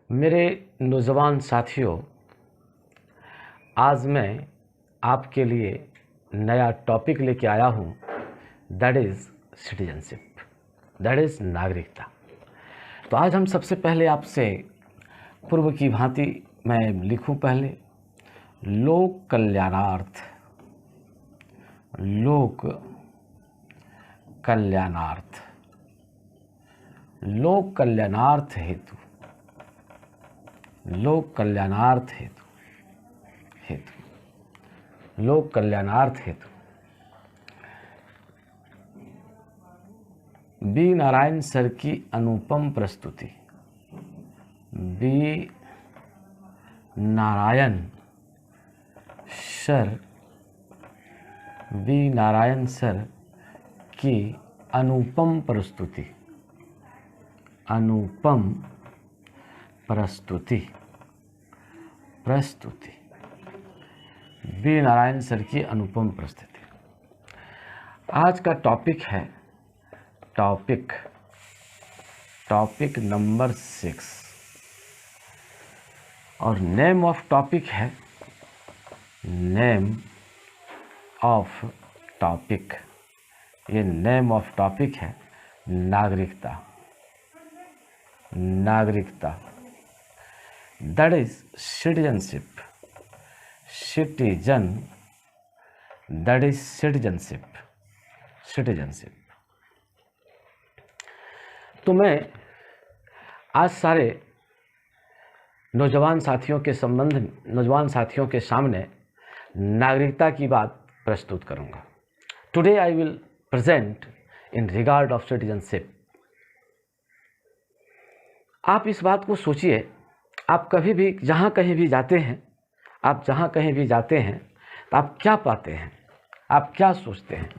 मेरे नौजवान साथियों, आज मैं आपके लिए नया टॉपिक लेके आया हूँ। That is citizenship, that is नागरिकता। तो आज हम सबसे पहले आपसे पूर्व की भांति मैं लिखूँ पहले लोक कल्याणार्थ, लोक कल्याणार्थ, लोक कल्याणार्थ हेतु, लोक कल्याणार्थ हेतु, लोक कल्याणार्थ हेतु बी नारायण सर की अनुपम प्रस्तुति। B Narayan sir, B Narayan sir की अनुपम प्रस्तुति, अनुपम प्रस्तुति, प्रस्तुति, बी नारायण सर की अनुपम प्रस्तुति। आज का टॉपिक है टॉपिक नंबर 6 और नेम ऑफ टॉपिक है, नेम ऑफ टॉपिक, ये नेम ऑफ टॉपिक है नागरिकता, नागरिकता। That is citizenship, citizen, that is citizenship, citizenship. तो मैं आज सारे नौजवान साथियों के नौजवान साथियों के सामने नागरिकता की बात प्रस्तुत करूंगा। Today I will present in regard of citizenship. आप इस बात को सोचिए, आप कभी भी जहाँ कहीं भी जाते हैं, आप जहाँ कहीं भी जाते हैं तो आप क्या पाते हैं, आप क्या सोचते हैं?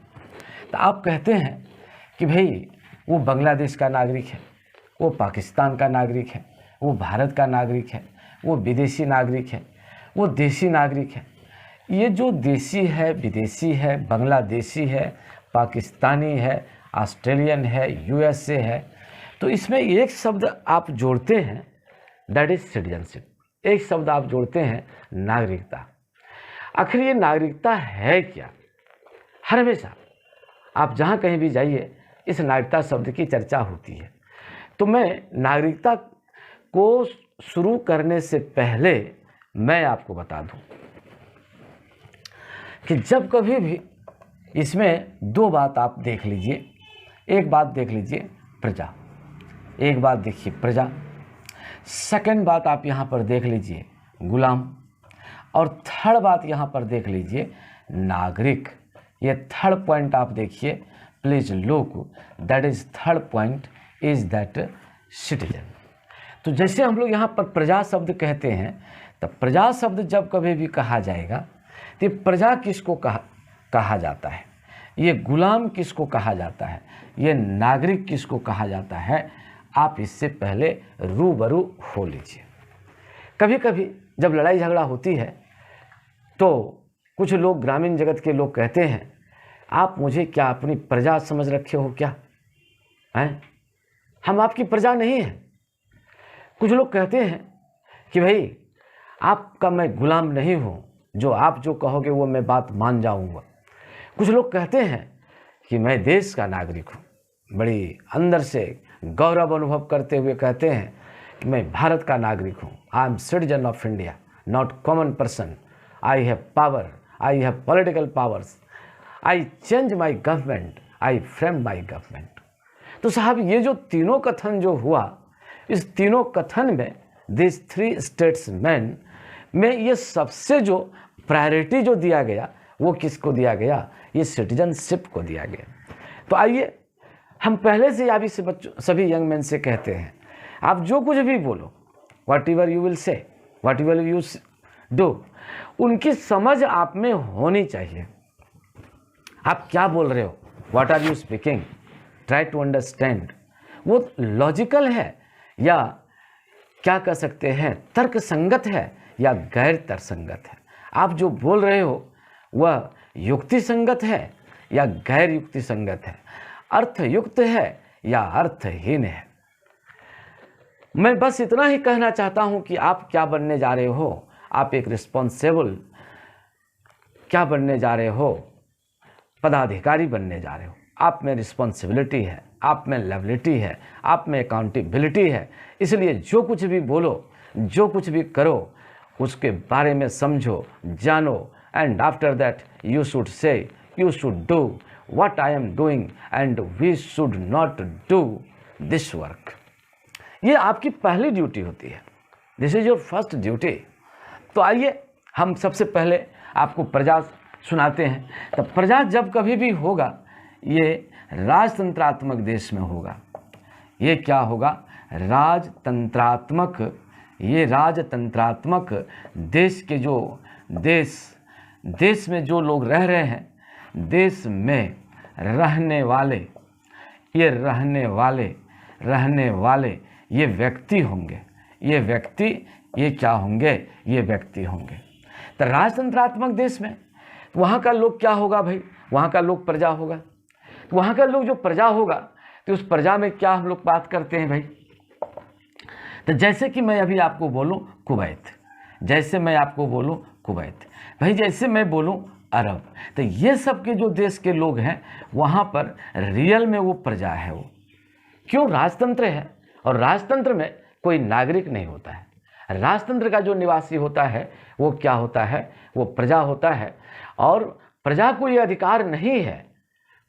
तो आप कहते हैं कि भाई वो बांग्लादेश का नागरिक है, वो पाकिस्तान का नागरिक है, वो भारत का नागरिक है, वो विदेशी नागरिक है, वो देशी नागरिक है। ये जो देशी है, विदेशी है, बांग्लादेशी है, पाकिस्तानी है, ऑस्ट्रेलियन है, यूएसए है, तो इसमें एक शब्द आप जोड़ते हैं, दैट इज सिटीजनशिप। एक शब्द आप जोड़ते हैं नागरिकता। आखिर ये नागरिकता है क्या? हर हमेशा आप जहाँ कहीं भी जाइए इस नागरिकता शब्द की चर्चा होती है। तो मैं नागरिकता को शुरू करने से पहले मैं आपको बता दूं कि जब कभी भी इसमें दो बात आप देख लीजिए। एक बात देख लीजिए प्रजा, एक बात देखिए प्रजा, सेकंड बात आप यहाँ पर देख लीजिए गुलाम, और थर्ड बात यहाँ पर देख लीजिए नागरिक। ये थर्ड पॉइंट आप देखिए, please look, that is third point is that citizen. तो जैसे हम लोग यहाँ पर प्रजा शब्द कहते हैं, तो प्रजा शब्द जब कभी भी कहा जाएगा तो प्रजा किसको कहा जाता है, ये गुलाम किसको कहा जाता है, ये नागरिक किसको कहा जाता है, आप इससे पहले रूबरू हो लीजिए। कभी कभी जब लड़ाई झगड़ा होती है तो कुछ लोग, ग्रामीण जगत के लोग कहते हैं, आप मुझे क्या अपनी प्रजा समझ रखे हो क्या? हैं? हम आपकी प्रजा नहीं हैं। कुछ लोग कहते हैं कि भाई आपका मैं गुलाम नहीं हूँ, जो आप जो कहोगे वो मैं बात मान जाऊँगा। कुछ लोग कहते हैं कि मैं देश का नागरिक हूँ, बड़ी अंदर से गौरव अनुभव करते हुए कहते हैं कि मैं भारत का नागरिक हूँ। आई am citizen of India, not common person. I have power, I have political powers, I change my government, I frame my government. तो साहब ये जो तीनों कथन जो हुआ, इस तीनों कथन में दिस थ्री स्टेट्समैन में ये सबसे जो प्रायोरिटी जो दिया गया वो किसको दिया गया? ये सिटीजनशिप को दिया गया। तो आइए हम पहले से अभी से बच्चों, सभी यंग मैन से कहते हैं, आप जो कुछ भी बोलो, what ever you will say, what ever you do, उनकी समझ आप में होनी चाहिए। आप क्या बोल रहे हो, what are you speaking, try to understand. वो लॉजिकल है या क्या कह सकते हैं तर्क संगत है या गैर तर्क संगत है। आप जो बोल रहे हो वह युक्ति संगत है या गैर युक्ति संगत है, अर्थयुक्त है या अर्थहीन है। मैं बस इतना ही कहना चाहता हूं कि आप क्या बनने जा रहे हो, आप एक रिस्पॉन्सिबल क्या बनने जा रहे हो, पदाधिकारी बनने जा रहे हो। आप में रिस्पॉन्सिबिलिटी है, आप में लेवलिटी है, आप में अकाउंटेबिलिटी है। इसलिए जो कुछ भी बोलो, जो कुछ भी करो, उसके बारे में समझो, जानो, and after that you should say, you should do what I am doing and we should not do this work. ये आपकी पहली ड्यूटी होती है। This is your first duty. तो आइए हम सबसे पहले आपको प्रजा सुनाते हैं। तो प्रजा जब कभी भी होगा, ये राजतंत्रात्मक देश में होगा। ये क्या होगा? राजतंत्रात्मक। ये राजतंत्रात्मक देश के जो देश में जो लोग रह रहे हैं, देश में रहने वाले, ये रहने वाले ये व्यक्ति होंगे। ये व्यक्ति ये क्या होंगे? ये व्यक्ति होंगे। तो राजतंत्रात्मक देश में वहाँ का लोग क्या होगा भाई? वहाँ का लोग प्रजा होगा। तो वहाँ का लोग जो प्रजा होगा, तो उस प्रजा में क्या हम लोग बात करते हैं भाई? तो जैसे कि मैं अभी आपको बोलूँ कुवैत, जैसे मैं आपको बोलूँ कुवैत, भाई जैसे मैं बोलूँ अरब, तो ये सब के जो देश के लोग हैं, वहाँ पर रियल में वो प्रजा है। वो क्यों? राजतंत्र है, और राजतंत्र में कोई नागरिक नहीं होता है। राजतंत्र का जो निवासी होता है वो क्या होता है? वो प्रजा होता है। और प्रजा को ये अधिकार नहीं है,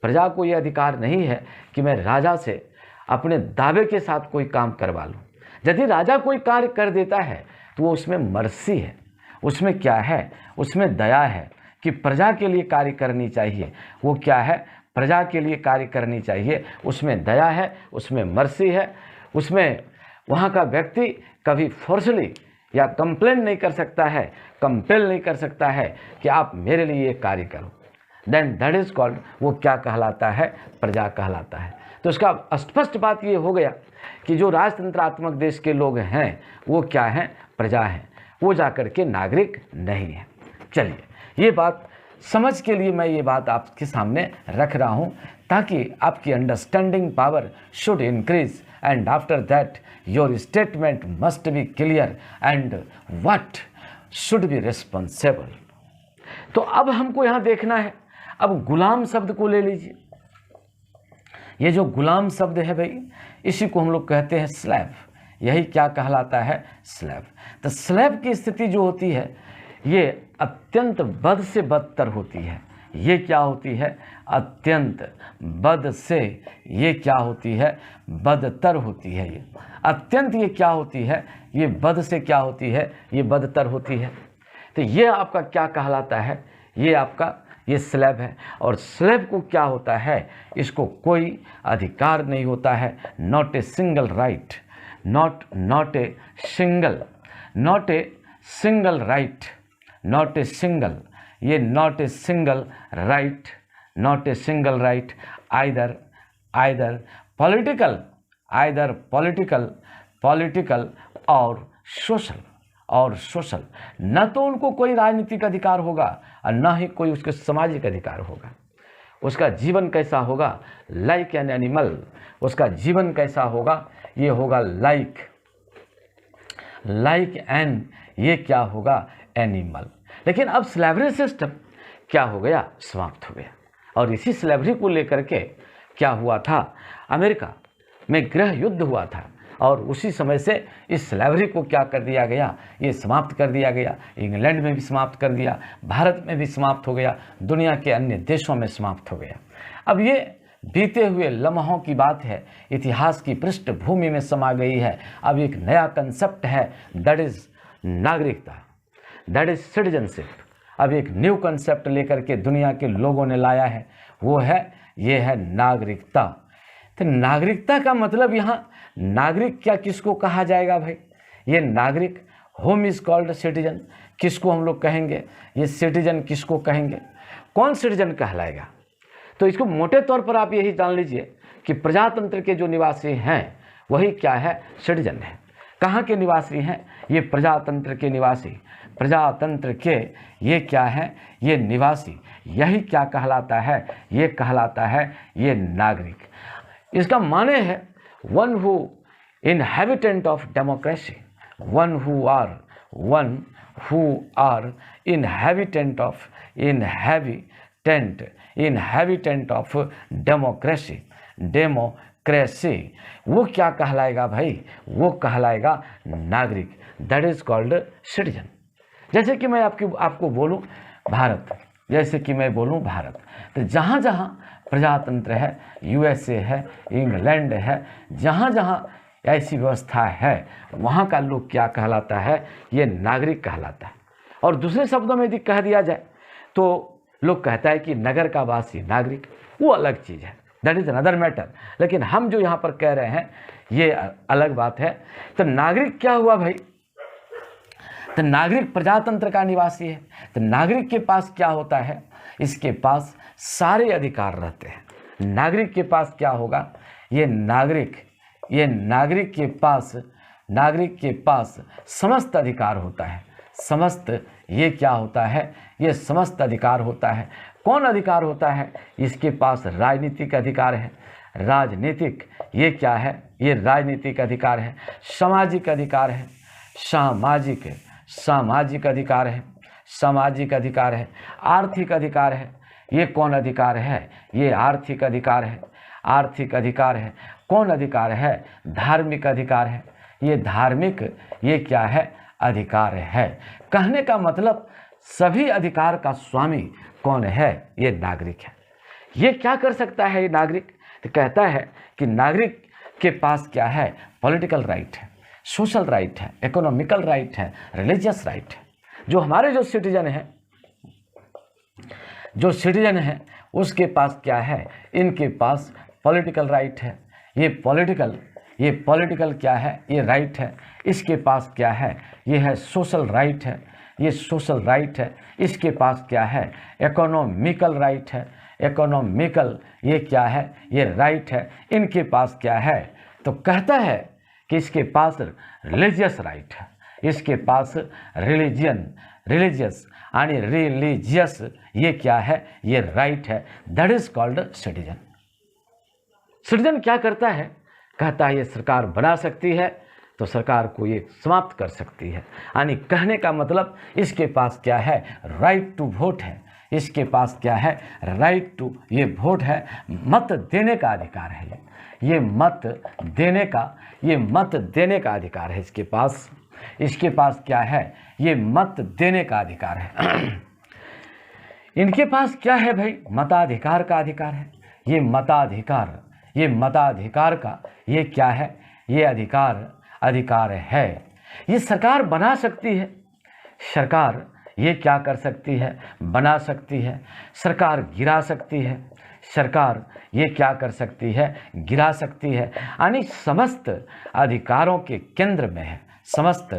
प्रजा को ये अधिकार नहीं है कि मैं राजा से अपने दावे के साथ कोई काम करवा लूँ। यदि राजा कोई कार्य कर देता है तो वो उसमें मर्सी है, उसमें क्या है? उसमें दया है कि प्रजा के लिए कार्य करनी चाहिए। वो क्या है? प्रजा के लिए कार्य करनी चाहिए। उसमें दया है, उसमें मर्सी है, उसमें वहाँ का व्यक्ति कभी फोर्सली या कंप्लेन नहीं कर सकता है, कंपेल नहीं कर सकता है कि आप मेरे लिए ये कार्य करो। देन दैट इज कॉल्ड, वो क्या कहलाता है? प्रजा कहलाता है। तो इसका स्पष्ट बात ये हो गया कि जो राजतंत्रात्मक देश के लोग हैं वो क्या हैं? प्रजा हैं। वो जाकर के नागरिक नहीं है। चलिए, ये बात समझ के लिए मैं ये बात आपके सामने रख रहा हूँ, ताकि आपकी understanding power should increase, and after that your statement must be clear and what should be responsible. तो अब हमको यहाँ देखना है, अब गुलाम शब्द को ले लीजिए। ये जो गुलाम शब्द है भाई, इसी को हम लोग कहते हैं स्लेव। यही क्या कहलाता है? स्लेव। तो स्लेव की स्थिति जो होती है, ये अत्यंत बद से बदतर होती है। ये क्या होती है? अत्यंत बद से, ये क्या होती है? बदतर होती है। ये अत्यंत, ये क्या होती है? ये बद से क्या होती है? ये बदतर होती है। तो ये आपका क्या कहलाता है? ये आपका ये स्लेव है। और स्लेव को क्या होता है? इसको कोई अधिकार नहीं होता है। Not a single right, not a single right, not a single, ये not a single right, not a single right either political और सोशल। न तो उनको कोई राजनीतिक अधिकार होगा और न ही कोई उसके सामाजिक अधिकार होगा। उसका जीवन कैसा होगा? Like an animal. उसका जीवन कैसा होगा? ये होगा लाइक एन, ये क्या होगा? एनिमल। लेकिन अब स्लेवरी सिस्टम क्या हो गया? समाप्त हो गया। और इसी स्लेवरी को लेकर के क्या हुआ था? अमेरिका में गृह युद्ध हुआ था, और उसी समय से इस स्लेवरी को क्या कर दिया गया? ये समाप्त कर दिया गया। इंग्लैंड में भी समाप्त कर दिया, भारत में भी समाप्त हो गया, दुनिया के अन्य देशों में समाप्त हो गया। अब ये बीते हुए लम्हों की बात है, इतिहास की पृष्ठभूमि में समा गई है। अब एक नया कंसेप्ट है, दैट इज नागरिकता, दैट इज सिटीजनशिप। अब एक न्यू कंसेप्ट लेकर के दुनिया के लोगों ने लाया है, वो है, ये है नागरिकता। तो नागरिकता का मतलब यहाँ नागरिक क्या किसको कहा जाएगा भाई? ये नागरिक, होम इज कॉल्ड सिटीजन, किसको हम लोग कहेंगे? ये सिटीजन किसको कहेंगे? कौन सिटीजन कहलाएगा? तो इसको मोटे तौर पर आप यही जान लीजिए कि प्रजातंत्र के जो निवासी हैं वही क्या है? सिटीजन है। कहाँ के निवासी हैं? ये प्रजातंत्र के निवासी, प्रजातंत्र के ये क्या है? ये निवासी। यही क्या कहलाता है? ये कहलाता है ये नागरिक। इसका माने है one who inhabitant of democracy, one who are inhabitant of democracy, वो क्या कहलाएगा भाई? वो कहलाएगा नागरिक, दैट इज कॉल्ड सिटीजन। जैसे कि मैं आपको बोलूं भारत, जैसे कि मैं बोलूं भारत, तो जहाँ जहाँ प्रजातंत्र है, यूएसए है, इंग्लैंड है, जहाँ जहाँ ऐसी व्यवस्था है, वहाँ का लोग क्या कहलाता है? ये नागरिक कहलाता है। और दूसरे शब्दों में यदि कह दिया जाए तो लोग कहता है कि नगर का वासी नागरिक, वो अलग चीज़ है, दैट इज अनदर मैटर। लेकिन हम जो यहाँ पर कह रहे हैं ये अलग बात है। तो नागरिक क्या हुआ भाई? तो नागरिक प्रजातंत्र का निवासी है। तो नागरिक के पास क्या होता है? इसके पास सारे अधिकार रहते हैं। नागरिक के पास क्या होगा? ये नागरिक के पास समस्त अधिकार होता है। समस्त ये क्या होता है? ये समस्त अधिकार होता है। कौन अधिकार होता है? इसके पास राजनीतिक अधिकार है। राजनीतिक ये क्या है? ये राजनीतिक अधिकार है। सामाजिक अधिकार है। सामाजिक अधिकार है। सामाजिक अधिकार है। आर्थिक अधिकार है। ये कौन अधिकार है? ये आर्थिक अधिकार है। आर्थिक अधिकार है। कौन अधिकार है? धार्मिक अधिकार है। ये धार्मिक ये क्या है? अधिकार है। कहने का मतलब सभी अधिकार का स्वामी कौन है? ये नागरिक है। ये क्या कर सकता है ये नागरिक? तो कहता है कि नागरिक के पास क्या है? पॉलिटिकल राइट है, सोशल राइट है, इकोनॉमिकल राइट है, रिलीजियस राइट है। जो हमारे जो सिटीजन है उसके पास क्या है? इनके पास पॉलिटिकल राइट है। ये पॉलिटिकल क्या है? ये राइट है। इसके पास क्या है? ये है सोशल राइट है। ये सोशल राइट है। इसके पास क्या है? इकोनॉमिकल राइट है। इकोनॉमिकल ये क्या है? ये राइट है। इनके पास क्या है? तो कहता है कि इसके पास रिलीजियस राइट है। इसके पास रिलीजियस ये क्या है? ये राइट है। That is called citizen. Citizen क्या करता है? कहता है ये सरकार बना सकती है तो सरकार को ये समाप्त कर सकती है। यानी कहने का मतलब इसके पास क्या है? राइट टू वोट है। इसके पास क्या है? राइट टू ये वोट है, मत देने का अधिकार है। ये मत देने का अधिकार है इसके पास। इसके पास क्या है? ये मत देने का अधिकार है। इनके पास क्या है भाई? मताधिकार का अधिकार है। ये मताधिकार का ये क्या है? ये अधिकार है। ये सरकार बना सकती है। सरकार ये क्या कर सकती है? बना सकती है। सरकार गिरा सकती है। सरकार ये क्या कर सकती है? गिरा सकती है। यानी समस्त अधिकारों के केंद्र में है। समस्त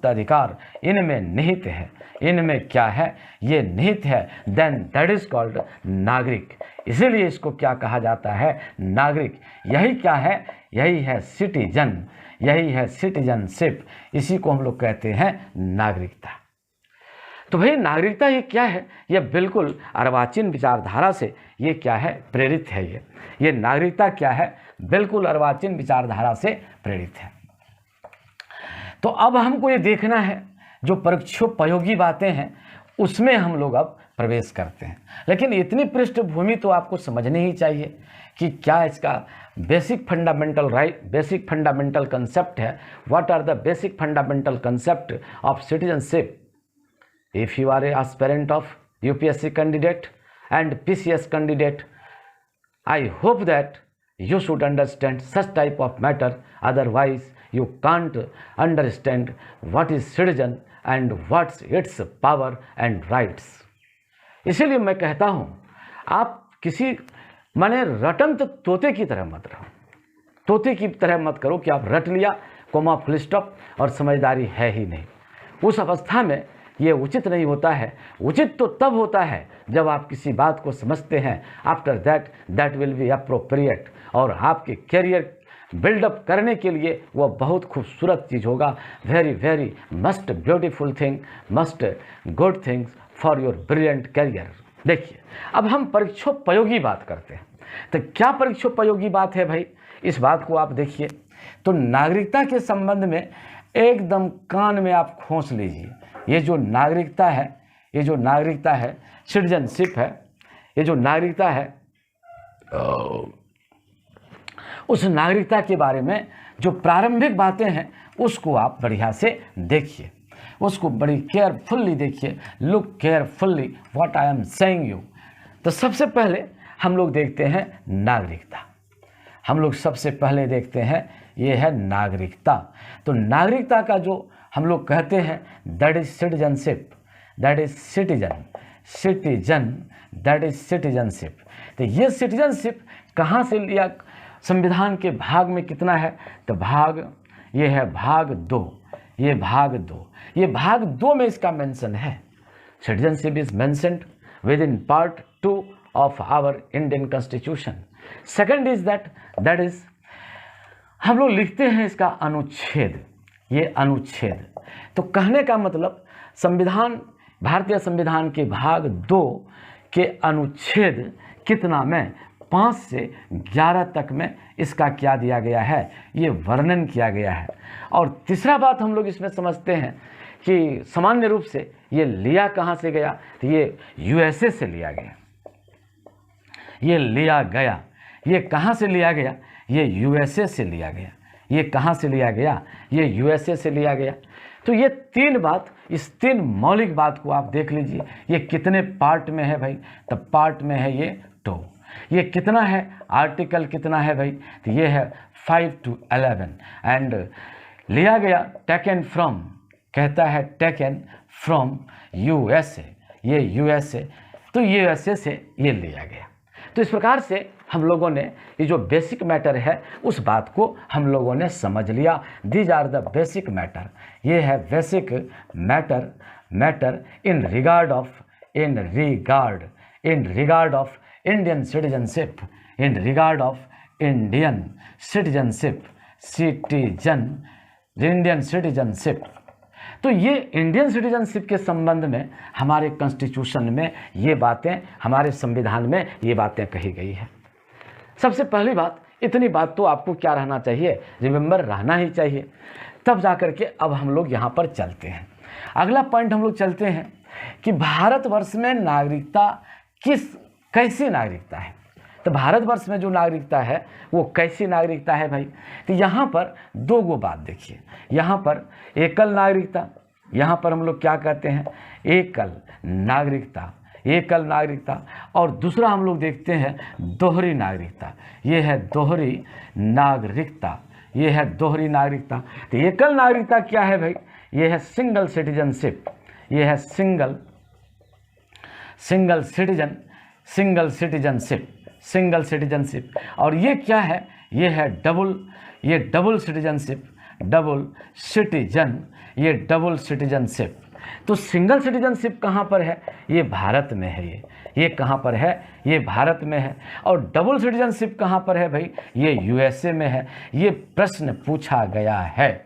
अधिकार इनमें निहित है। इनमें क्या है? ये निहित है। देन दैट इज कॉल्ड नागरिक। इसीलिए इसको क्या कहा जाता है? नागरिक। यही क्या है? यही है सिटीजन। यही है सिटीजनशिप। इसी को हम लोग कहते हैं नागरिकता। तो भाई नागरिकता ये क्या है? ये बिल्कुल अर्वाचीन विचारधारा से ये क्या है? प्रेरित है। ये नागरिकता क्या है? बिल्कुल अर्वाचीन विचारधारा से प्रेरित है। तो अब हमको ये देखना है जो परोक्षोपयोगी बातें हैं उसमें हम लोग अब प्रवेश करते हैं। लेकिन इतनी पृष्ठभूमि तो आपको समझनी ही चाहिए कि क्या इसका बेसिक फंडामेंटल कंसेप्ट है। What are the basic fundamental concept of citizenship if you are a aspirant of UPSC candidate and PCS candidate. I hope that you should understand such type of matter, otherwise you can't understand what is citizen and what's its power and rights। इसीलिए मैं कहता हूँ आप किसी माने रटंत तोते की तरह मत रहो। तोते की तरह मत करो कि आप रट लिया, कोमा फुल स्टॉप और समझदारी है ही नहीं। उस अवस्था में ये उचित नहीं होता है। उचित तो तब होता है जब आप किसी बात को समझते हैं। After that will be appropriate. और आपके करियर बिल्डअप करने के लिए वह बहुत खूबसूरत चीज़ होगा। Very must beautiful thing, must good things for your brilliant career. देखिए अब हम परीक्षोपयोगी बात करते हैं। तो क्या परीक्षोपयोगी बात है भाई? इस बात को आप देखिए। तो नागरिकता के संबंध में एकदम कान में आप खोस लीजिए। ये जो नागरिकता है, ये जो नागरिकता है, सिटीजनशिप है, ये जो नागरिकता है, उस नागरिकता के बारे में जो प्रारंभिक बातें हैं उसको आप बढ़िया से देखिए, उसको बड़ी केयरफुल्ली देखिए। Look carefully what I am saying you. तो सबसे पहले हम लोग देखते हैं नागरिकता। हम लोग सबसे पहले देखते हैं ये है नागरिकता। तो नागरिकता का जो हम लोग कहते हैं that is citizenship, that is citizen, citizen, that is citizenship. तो ये सिटीजनशिप कहाँ से लिया? संविधान के भाग में कितना है? तो भाग ये है भाग 2, ये भाग 2, ये भाग 2 में इसका मेंशन है। Citizenship is mentioned within part 2 of our Indian constitution. Second is that is हम लोग लिखते हैं इसका अनुच्छेद, ये अनुच्छेद। तो कहने का मतलब संविधान, भारतीय संविधान के भाग 2 के अनुच्छेद कितना में 5 से 11 तक में इसका क्या दिया गया है? ये वर्णन किया गया है। और तीसरा बात हम लोग इसमें समझते हैं कि सामान्य रूप से ये लिया कहाँ से गया? तो ये यूएसए से लिया गया, ये लिया गया। ये कहाँ से लिया गया? ये यूएसए से लिया गया। ये कहाँ से लिया गया? ये यूएसए से लिया गया। तो ये 3 बात, इस 3 मौलिक बात को आप देख लीजिए। ये कितने पार्ट में है भाई? तो पार्ट में है ये 2। ये कितना है? आर्टिकल कितना है भाई? तो ये है 5 to 11। एंड लिया गया टेकन फ्रॉम, कहता है टेकन फ्रॉम यूएसए, ये यूएसए। तो यूएसए से ये लिया गया। तो इस प्रकार से हम लोगों ने ये जो बेसिक मैटर है उस बात को हम लोगों ने समझ लिया। These are the basic matter. ये है basic matter, matter in regard of, in regard of Indian citizenship, in regard of Indian citizenship, Indian citizenship. तो ये इंडियन सिटीजनशिप के संबंध में हमारे कॉन्स्टिट्यूशन में ये बातें, हमारे संविधान में ये बातें कही गई है। सबसे पहली बात, इतनी बात तो आपको क्या रहना चाहिए? रिमेंबर रहना ही चाहिए। तब जाकर के अब हम लोग यहाँ पर चलते हैं। अगला पॉइंट हम लोग चलते हैं कि भारतवर्ष में नागरिकता कैसी नागरिकता है। तो भारतवर्ष में जो नागरिकता है वो कैसी नागरिकता है भाई? तो यहाँ पर 2 गो बात देखिए। यहाँ पर एकल नागरिकता, यहाँ पर हम लोग क्या कहते हैं? एकल नागरिकता, एकल नागरिकता। और दूसरा हम लोग देखते हैं दोहरी नागरिकता। ये है दोहरी नागरिकता, ये है दोहरी नागरिकता। तो एकल नागरिकता क्या है भाई? ये है सिंगल सिटीजनशिप, ये है सिंगल सिटीजनशिप। और ये क्या है? ये है डबल सिटीजनशिप, डबल सिटीजन, ये डबल सिटीजनशिप। तो सिंगल सिटीजनशिप कहाँ पर है? ये भारत में है। ये कहाँ पर है? ये भारत में है। और डबल सिटीजनशिप कहाँ पर है भाई? ये यूएसए में है। ये प्रश्न पूछा गया है,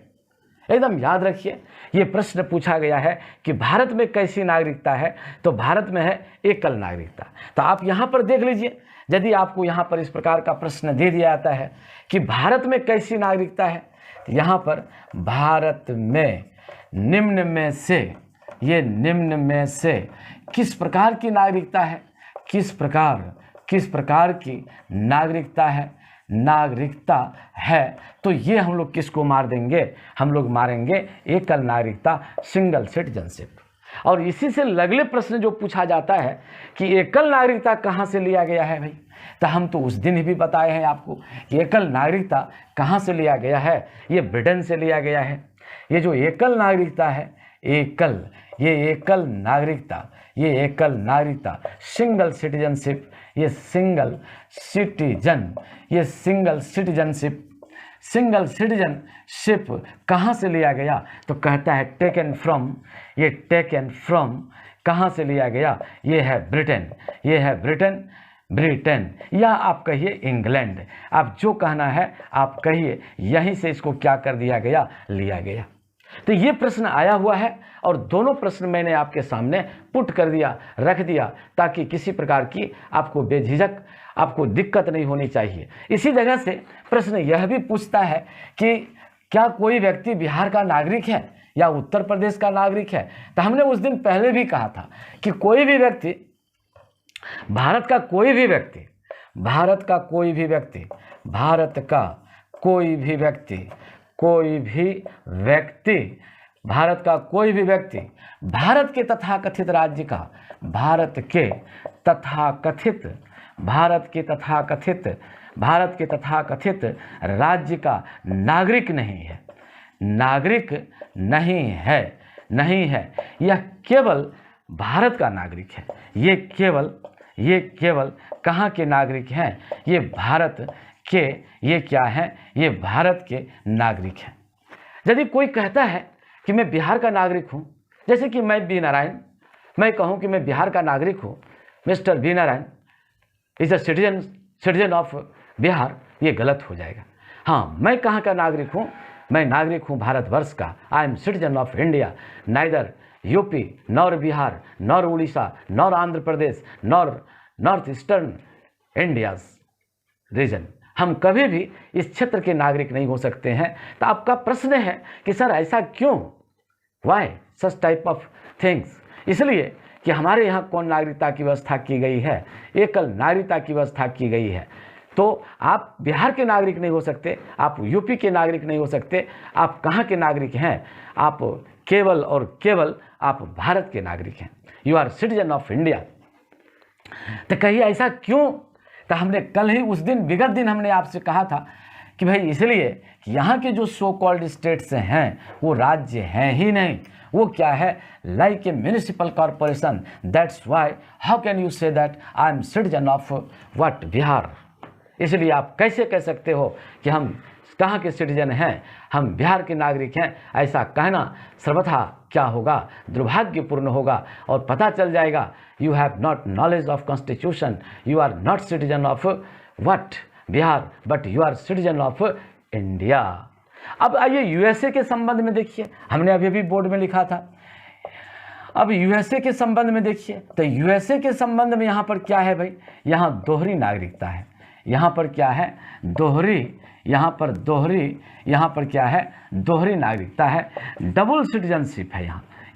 एकदम याद रखिए। ये प्रश्न पूछा गया है कि भारत में कैसी नागरिकता है? तो भारत में है एकल नागरिकता। तो आप यहाँ पर देख लीजिए, यदि आपको यहाँ पर इस प्रकार का प्रश्न दे दिया जाता है कि भारत में कैसी नागरिकता है, तो यहाँ पर भारत में निम्न में से, ये निम्न में से किस प्रकार की नागरिकता है? किस प्रकार की नागरिकता है? तो ये हम लोग किसको मार देंगे? हम लोग मारेंगे एकल नागरिकता, सिंगल सिटीजनशिप। और इसी से अगले प्रश्न जो पूछा जाता है कि एकल नागरिकता कहाँ से लिया गया है भाई? तो हम तो उस दिन ही भी बताए हैं आपको कि एकल नागरिकता कहाँ से लिया गया है? ये ब्रिटेन से लिया गया है। ये जो एकल नागरिकता है, ये एकल नागरिकता, सिंगल सिटीजनशिप, ये सिंगल सिटीजनशिप कहाँ से लिया गया? तो कहता है टेकन फ्रॉम, ये टेकन फ्रॉम कहाँ से लिया गया? ये है ब्रिटेन, ये है ब्रिटेन या आप कहिए इंग्लैंड, आप जो कहना है आप कहिए, यहीं से इसको क्या कर दिया गया? लिया गया। तो ये प्रश्न आया हुआ है और दोनों प्रश्न मैंने आपके सामने पुट कर दिया, रख दिया, ताकि किसी प्रकार की आपको बेझिझक, आपको दिक्कत नहीं होनी चाहिए। इसी जगह से प्रश्न यह भी पूछता है कि क्या कोई व्यक्ति बिहार का नागरिक है या उत्तर प्रदेश का नागरिक है। तो हमने उस दिन पहले भी कहा था कि कोई भी व्यक्ति, भारत का कोई भी व्यक्ति, भारत का कोई भी व्यक्ति, भारत का कोई भी व्यक्ति, कोई भी व्यक्ति, भारत का कोई भी व्यक्ति भारत के तथाकथित राज्य का, भारत के तथाकथित, भारत के तथाकथित, भारत के तथाकथित राज्य का नागरिक नहीं है, नागरिक नहीं है, नहीं है। यह केवल भारत का नागरिक है। ये केवल कहाँ के नागरिक हैं? ये भारत के, ये क्या हैं? ये भारत के नागरिक हैं। यदि कोई कहता है कि मैं बिहार का नागरिक हूँ, जैसे कि मैं बी नारायण, मैं कहूँ कि मैं बिहार का नागरिक हूँ, mister B Narayan is a citizen of Bihar, ये गलत हो जाएगा। हाँ, मैं कहाँ का नागरिक हूँ? मैं नागरिक हूँ भारतवर्ष का। I am citizen of India, neither UP nor Bihar nor Orissa nor Andhra Pradesh nor north eastern India's region. हम कभी भी इस क्षेत्र के नागरिक नहीं हो सकते हैं। तो आपका प्रश्न है कि सर ऐसा क्यों, why such type of things? इसलिए कि हमारे यहाँ कौन नागरिकता की व्यवस्था की गई है, एकल नागरिकता की व्यवस्था की गई है। तो आप बिहार के नागरिक नहीं हो सकते, आप यूपी के नागरिक नहीं हो सकते, आप कहाँ के नागरिक हैं? आप केवल और केवल आप भारत के नागरिक हैं। You are citizen of India. तो कहिए ऐसा क्यों? तो हमने कल ही, उस दिन विगत दिन हमने आपसे कहा था कि भाई इसलिए कि यहाँ के जो सो कॉल्ड स्टेट्स हैं वो राज्य हैं ही नहीं, वो क्या है, like a municipal corporation. That's why how can you say that I am citizen of what, Bihar. इसलिए आप कैसे कह सकते हो कि हम कहाँ के सिटीजन हैं, हम बिहार के नागरिक हैं? ऐसा कहना सर्वथा क्या होगा, दुर्भाग्यपूर्ण होगा और पता चल जाएगा you have not knowledge of constitution, you are not citizen of what, Bihar, but you are citizen of India. अब आइए यूएसए के संबंध में देखिए, हमने अभी भी बोर्ड में लिखा था। अब यूएसए के संबंध में देखिए, तो यूएसए के संबंध में यहाँ पर क्या है भाई, यहाँ दोहरी नागरिकता है। यहाँ पर क्या है, दोहरी, यहाँ पर दोहरी, यहाँ पर क्या है, दोहरी नागरिकता है। डबल सिटीजनशिप है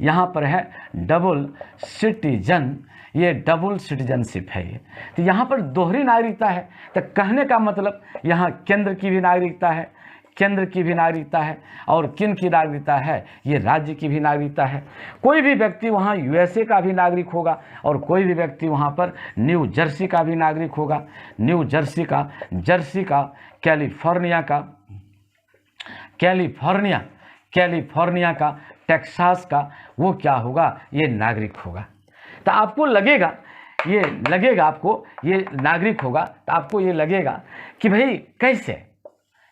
यहाँ पर है डबल सिटीजन, ये डबल सिटीजनशिप है ये। तो यहाँ पर दोहरी नागरिकता है। तो कहने का मतलब यहाँ केंद्र की भी नागरिकता है, केंद्र की भी नागरिकता है, और किन की नागरिकता है, ये राज्य की भी नागरिकता है। कोई भी व्यक्ति वहाँ यूएसए का भी नागरिक होगा और कोई भी व्यक्ति वहाँ पर न्यू जर्सी का भी नागरिक होगा, न्यू जर्सी का, जर्सी का, कैलिफोर्निया का, कैलिफोर्निया का, टेक्सास का, वो क्या होगा, ये नागरिक होगा। तो आपको लगेगा, ये लगेगा आपको ये नागरिक होगा, तो आपको ये लगेगा कि भाई कैसे।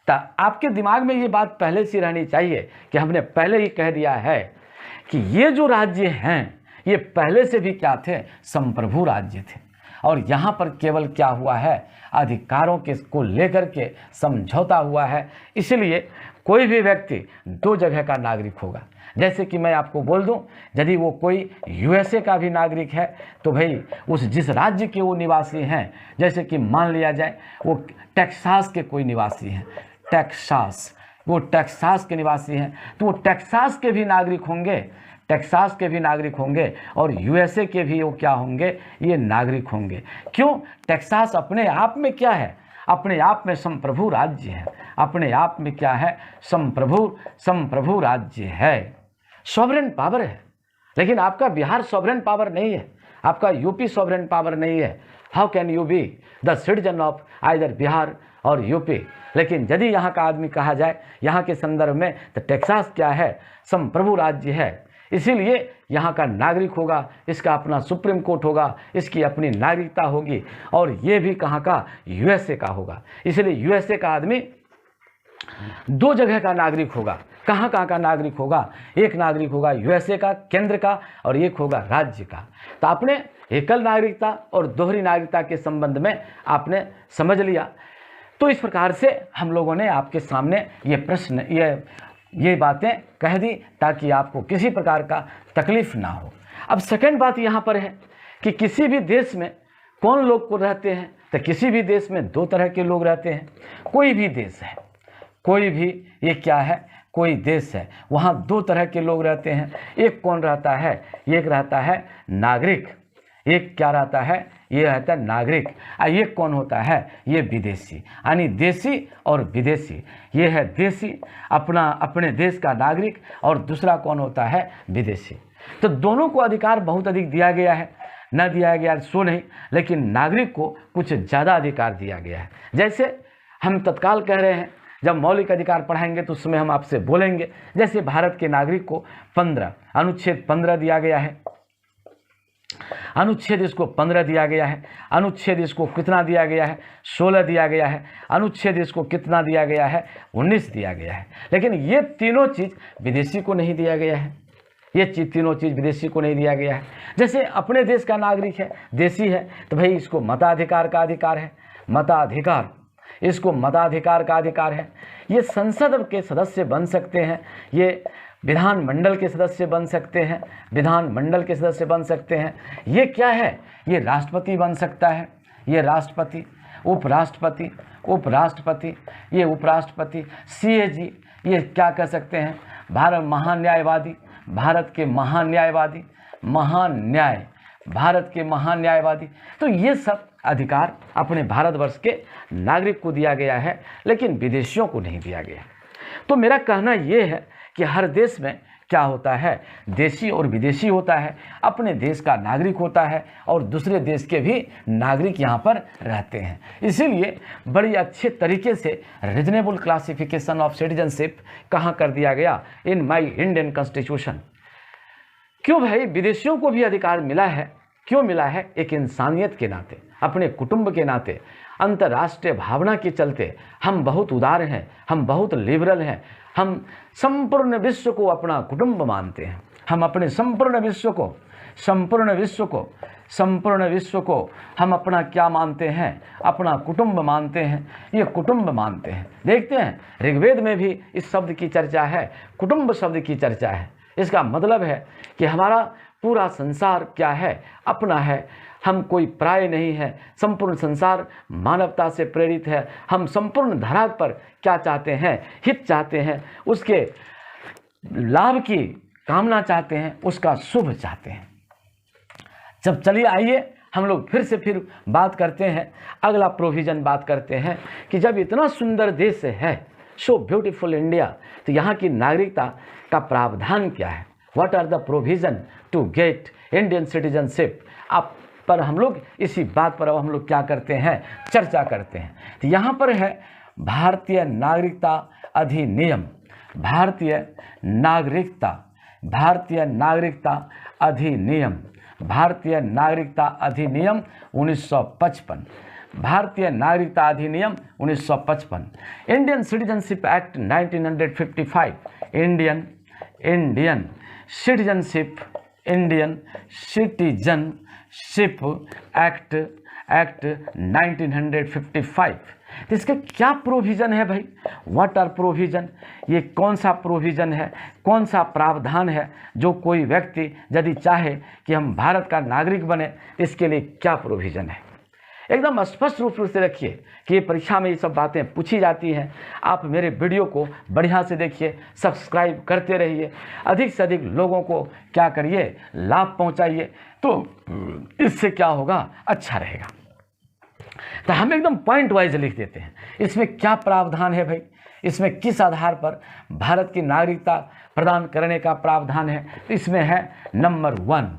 तो आपके दिमाग में ये बात पहले से रहनी चाहिए कि हमने पहले ही कह दिया है कि ये जो राज्य हैं ये पहले से भी क्या थे, संप्रभु राज्य थे। और यहाँ पर केवल क्या हुआ है, अधिकारों के को लेकर के समझौता हुआ है। इसलिए कोई भी व्यक्ति दो जगह का नागरिक होगा। जैसे कि मैं आपको बोल दूं, यदि वो कोई यूएसए का भी नागरिक है तो भाई उस जिस राज्य के वो निवासी हैं, जैसे कि मान लिया जाए वो टेक्सास के कोई निवासी हैं, टेक्सास, वो टेक्सास के निवासी हैं, तो वो टेक्सास के भी नागरिक होंगे, टेक्सास के भी नागरिक होंगे, और यूएसए के भी वो क्या होंगे, ये नागरिक होंगे। क्यों? टेक्सास अपने आप में क्या है, अपने आप में संप्रभु राज्य है, अपने आप में क्या है, संप्रभु राज्य है, सॉवरेन पावर है। लेकिन आपका बिहार सॉवरेन पावर नहीं है, आपका यूपी सॉवरेन पावर नहीं है। How can you B the citizen of either Bihar और यूपी? लेकिन यदि यहाँ का आदमी कहा जाए यहाँ के संदर्भ में, तो टेक्सास क्या है, संप्रभु राज्य है। इसीलिए यहाँ का नागरिक होगा, इसका अपना सुप्रीम कोर्ट होगा, इसकी अपनी नागरिकता होगी, और ये भी कहाँ का, यूएसए का होगा। इसलिए यूएसए का आदमी दो जगह का नागरिक होगा। कहाँ कहाँ का नागरिक होगा, एक नागरिक होगा यूएसए का, केंद्र का, और एक होगा राज्य का। तो आपने एकल नागरिकता और दोहरी नागरिकता के संबंध में आपने समझ लिया। तो इस प्रकार से हम लोगों ने आपके सामने ये प्रश्न, ये ये बातें कह दी ताकि आपको किसी प्रकार का तकलीफ ना हो। अब सेकंड बात यहाँ पर है कि किसी भी देश में कौन लोग को रहते हैं, तो किसी भी देश में दो तरह के लोग रहते हैं। कोई भी देश है, कोई भी ये क्या है, कोई देश है, वहाँ दो तरह के लोग रहते हैं। एक कौन रहता है, एक रहता है नागरिक, एक क्या रहता है, ये रहता है नागरिक। और ये कौन होता है, ये विदेशी, यानी देशी और विदेशी। ये है देशी, अपने देश का नागरिक, और दूसरा कौन होता है, विदेशी। तो दोनों को अधिकार बहुत अधिक दिया गया है, न दिया गया सो नहीं, लेकिन नागरिक को कुछ ज़्यादा अधिकार दिया गया है। जैसे हम तत्काल कह रहे हैं, जब मौलिक अधिकार पढ़ाएंगे तो उसमें हम आपसे बोलेंगे, जैसे भारत के नागरिक को 15 अनुच्छेद 15 दिया गया है, अनुच्छेद इसको 15 दिया गया है, अनुच्छेद इसको कितना दिया गया है, 16 दिया गया है, अनुच्छेद इसको कितना दिया गया है, 19 दिया गया है। लेकिन ये तीनों चीज़ विदेशी को नहीं दिया गया है, ये तीनों चीज़ विदेशी को नहीं दिया गया है। जैसे अपने देश का नागरिक है, देशी है, तो भाई इसको मताधिकार का अधिकार है, मताधिकार, इसको मताधिकार का अधिकार है। ये संसद के सदस्य बन सकते हैं, ये विधानमंडल के सदस्य बन सकते हैं, विधानमंडल के सदस्य बन सकते हैं। ये क्या है, ये राष्ट्रपति बन सकता है, ये राष्ट्रपति, उपराष्ट्रपति, उपराष्ट्रपति, ये उपराष्ट्रपति, सीएजी, ये क्या कह सकते हैं, भारत महान न्यायवादी, भारत के महान न्यायवादी, महान न्याय, भारत के महान न्यायवादी। तो ये सब अधिकार अपने भारतवर्ष के नागरिक को दिया गया है, लेकिन विदेशियों को नहीं दिया गया। तो मेरा कहना ये है कि हर देश में क्या होता है, देशी और विदेशी होता है, अपने देश का नागरिक होता है और दूसरे देश के भी नागरिक यहाँ पर रहते हैं। इसीलिए बड़ी अच्छे तरीके से रीजनेबल क्लासिफिकेशन ऑफ सिटीजनशिप कहाँ कर दिया गया, इन माय इंडियन कॉन्स्टिट्यूशन। क्यों भाई विदेशियों को भी अधिकार मिला है, क्यों मिला है, एक इंसानियत के नाते, अपने कुटुंब के नाते, अंतर्राष्ट्रीय भावना के चलते हम बहुत उदार हैं, हम बहुत लिबरल हैं, हम संपूर्ण विश्व को अपना कुटुंब मानते हैं, हम अपने संपूर्ण विश्व को हम अपना क्या मानते हैं, अपना कुटुंब मानते हैं, ये कुटुंब मानते हैं। देखते हैं ऋग्वेद में भी इस शब्द की चर्चा है, कुटुंब शब्द की चर्चा है। इसका मतलब है कि हमारा पूरा संसार क्या है, अपना है, हम कोई प्राय नहीं है, संपूर्ण संसार मानवता से प्रेरित है। हम संपूर्ण धरा पर क्या चाहते हैं, हित चाहते हैं, उसके लाभ की कामना चाहते हैं, उसका शुभ चाहते हैं। जब चलिए आइए हम लोग फिर बात करते हैं, अगला प्रोविज़न बात करते हैं कि जब इतना सुंदर देश है, सो ब्यूटीफुल इंडिया, तो यहाँ की नागरिकता का प्रावधान क्या है, what are the provision to get Indian citizenship. आप पर हम लोग इसी बात पर अब हम लोग क्या करते हैं, चर्चा करते हैं। तो यहाँ पर है भारतीय नागरिकता अधिनियम, भारतीय नागरिकता अधिनियम, भारतीय नागरिकता अधिनियम 1955, भारतीय नागरिकता अधिनियम 1955, Indian citizenship act 1955, Indian citizenship act 1955। तो इसका क्या प्रोविज़न है भाई, व्हाट आर प्रोविज़न, ये कौन सा प्रोविज़न है, कौन सा प्रावधान है जो कोई व्यक्ति यदि चाहे कि हम भारत का नागरिक बने, इसके लिए क्या प्रोविज़न है। एकदम स्पष्ट रूप से रखिए कि ये परीक्षा में ये सब बातें पूछी जाती हैं। आप मेरे वीडियो को बढ़िया से देखिए, सब्सक्राइब करते रहिए, अधिक से अधिक लोगों को क्या करिए, लाभ पहुंचाइए, तो इससे क्या होगा, अच्छा रहेगा। तो हम एकदम पॉइंट वाइज लिख देते हैं, इसमें क्या प्रावधान है भाई, इसमें किस आधार पर भारत की नागरिकता प्रदान करने का प्रावधान है। तो इसमें है नंबर 1,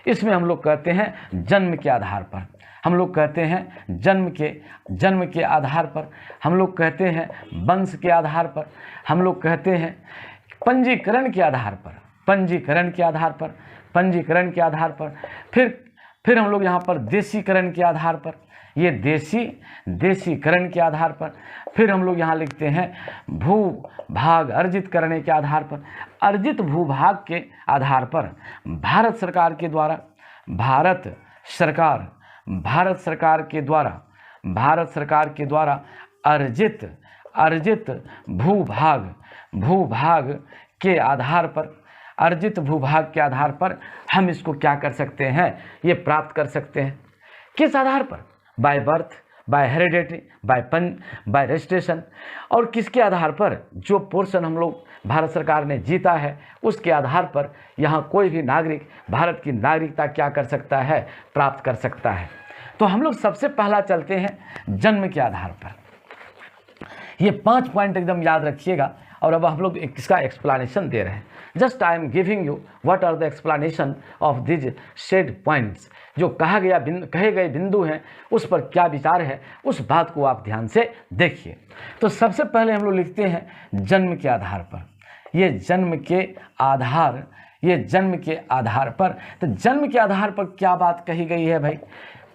इसमें हम लोग कहते हैं जन्म के आधार पर, हम लोग कहते हैं जन्म के आधार पर, हम लोग कहते हैं वंश के आधार पर, हम लोग कहते हैं पंजीकरण के आधार पर, फिर हम लोग यहाँ पर देशीकरण के आधार पर, ये देशीकरण के आधार पर, फिर हम लोग यहाँ लिखते हैं भूभाग अर्जित करने के आधार पर, अर्जित भूभाग के आधार पर भारत सरकार के द्वारा अर्जित भूभाग भूभाग के आधार पर, अर्जित भूभाग के आधार पर हम इसको क्या कर सकते हैं, ये प्राप्त कर सकते हैं। किस आधार पर? By birth, by hereditary, by registration, और किसके आधार पर? जो पोर्शन हम लोग भारत सरकार ने जीता है उसके आधार पर यहाँ कोई भी नागरिक भारत की नागरिकता क्या कर सकता है, प्राप्त कर सकता है। तो हम लोग सबसे पहला चलते हैं जन्म के आधार पर। ये 5 पॉइंट एकदम याद रखिएगा, और अब हम लोग इसका एक्सप्लेनेशन दे रहे हैं। Just I am giving you what are the explanation of these said points. जो कहे गए बिंदु हैं उस पर क्या विचार है, उस बात को आप ध्यान से देखिए। तो सबसे पहले हम लोग लिखते हैं जन्म के आधार पर। ये जन्म के आधार, ये जन्म के आधार पर। तो जन्म के आधार पर क्या बात कही गई है भाई?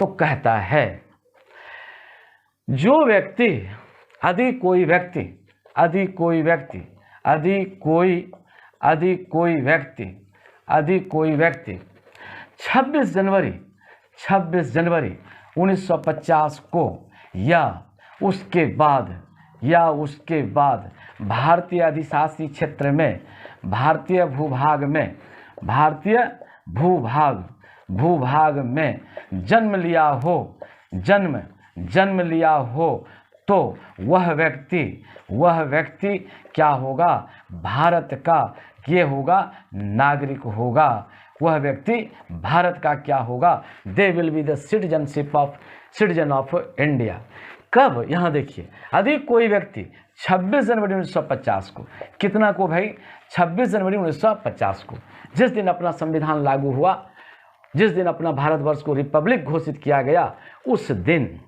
तो कहता है जो व्यक्ति, यदि कोई व्यक्ति 26 जनवरी 1950 को या उसके बाद भारतीय अधिशासी क्षेत्र में, भारतीय भूभाग में जन्म लिया हो तो वह व्यक्ति क्या होगा? भारत का ये होगा, नागरिक होगा। वह व्यक्ति भारत का क्या होगा? दे will be the citizen of India. कब? यहाँ देखिए, यदि कोई व्यक्ति 26 जनवरी 1950 को, कितना को भाई? 26 जनवरी 1950 को, जिस दिन अपना संविधान लागू हुआ, जिस दिन अपना भारतवर्ष को रिपब्लिक घोषित किया गया, उस दिन,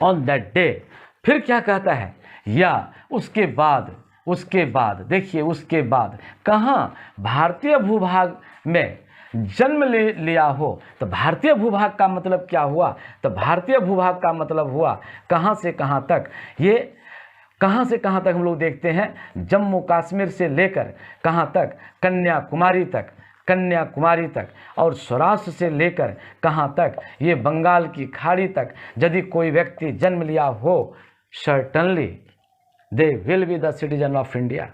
ऑन दैट डे। फिर क्या कहता है? या उसके बाद देखिए, उसके बाद कहाँ? भारतीय भूभाग में जन्म लिया हो। तो भारतीय भूभाग का मतलब क्या हुआ? तो भारतीय भूभाग का मतलब हुआ कहाँ से कहाँ तक? ये कहाँ से कहाँ तक हम लोग देखते हैं, जम्मू कश्मीर से लेकर कहाँ तक? कन्याकुमारी तक, और सौराष्ट्र से लेकर कहाँ तक? ये बंगाल की खाड़ी तक। यदि कोई व्यक्ति जन्म लिया हो, certainly they will be the citizen of India.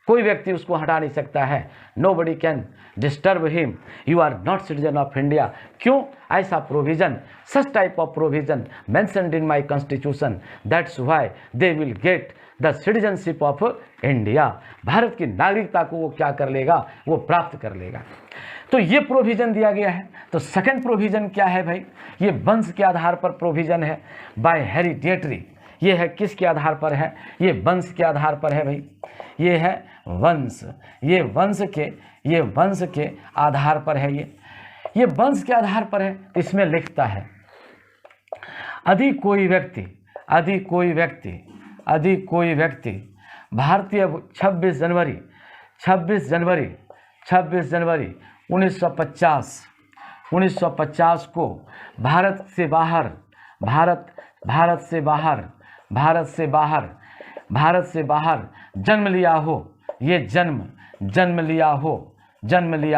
कोई व्यक्ति उसको हटा नहीं सकता है। Nobody can disturb him, you are not citizen of India. क्यों? ऐसा provision, such type of provision mentioned in my constitution, that's why they will get the citizenship of India. Bharat की नागरिकता को वो क्या कर लेगा? वो प्राप्त कर लेगा। तो ये प्रोविजन दिया गया है। तो सेकंड प्रोविजन क्या है भाई? ये वंश के आधार पर प्रोविजन है, बाय हेरिडेटरी। ये है किसके आधार पर है? ये वंश के आधार पर है भाई। ये है वंश, ये वंश के आधार पर है। ये वंश के आधार पर है। इसमें लिखता है यदि कोई व्यक्ति भारतीय 26 जनवरी 1950 को भारत से बाहर जन्म लिया हो, ये जन्म लिया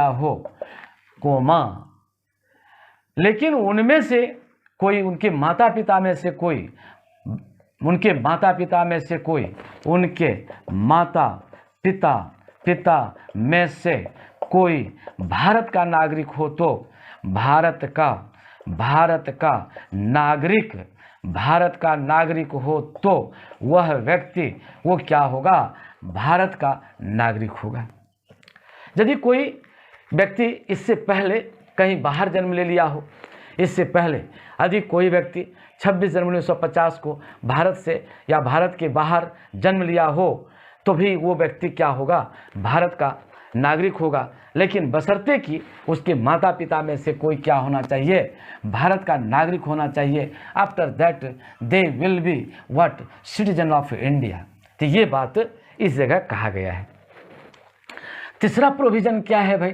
हो कोमा, लेकिन उनमें से कोई, उनके माता पिता में से कोई, उनके माता पिता में से कोई भारत का नागरिक हो तो भारत का नागरिक हो तो वह व्यक्ति वो क्या होगा? भारत का नागरिक होगा। यदि कोई व्यक्ति इससे पहले कहीं बाहर जन्म ले लिया हो, इससे पहले यदि कोई व्यक्ति 26 जनवरी 1950 को भारत से या भारत के बाहर जन्म लिया हो, तो भी वो व्यक्ति क्या होगा? भारत का नागरिक होगा। लेकिन बशर्ते कि उसके माता पिता में से कोई क्या होना चाहिए? भारत का नागरिक होना चाहिए। After that they will be what? Citizen of India. तो ये बात इस जगह कहा गया है। तीसरा प्रोविजन क्या है भाई?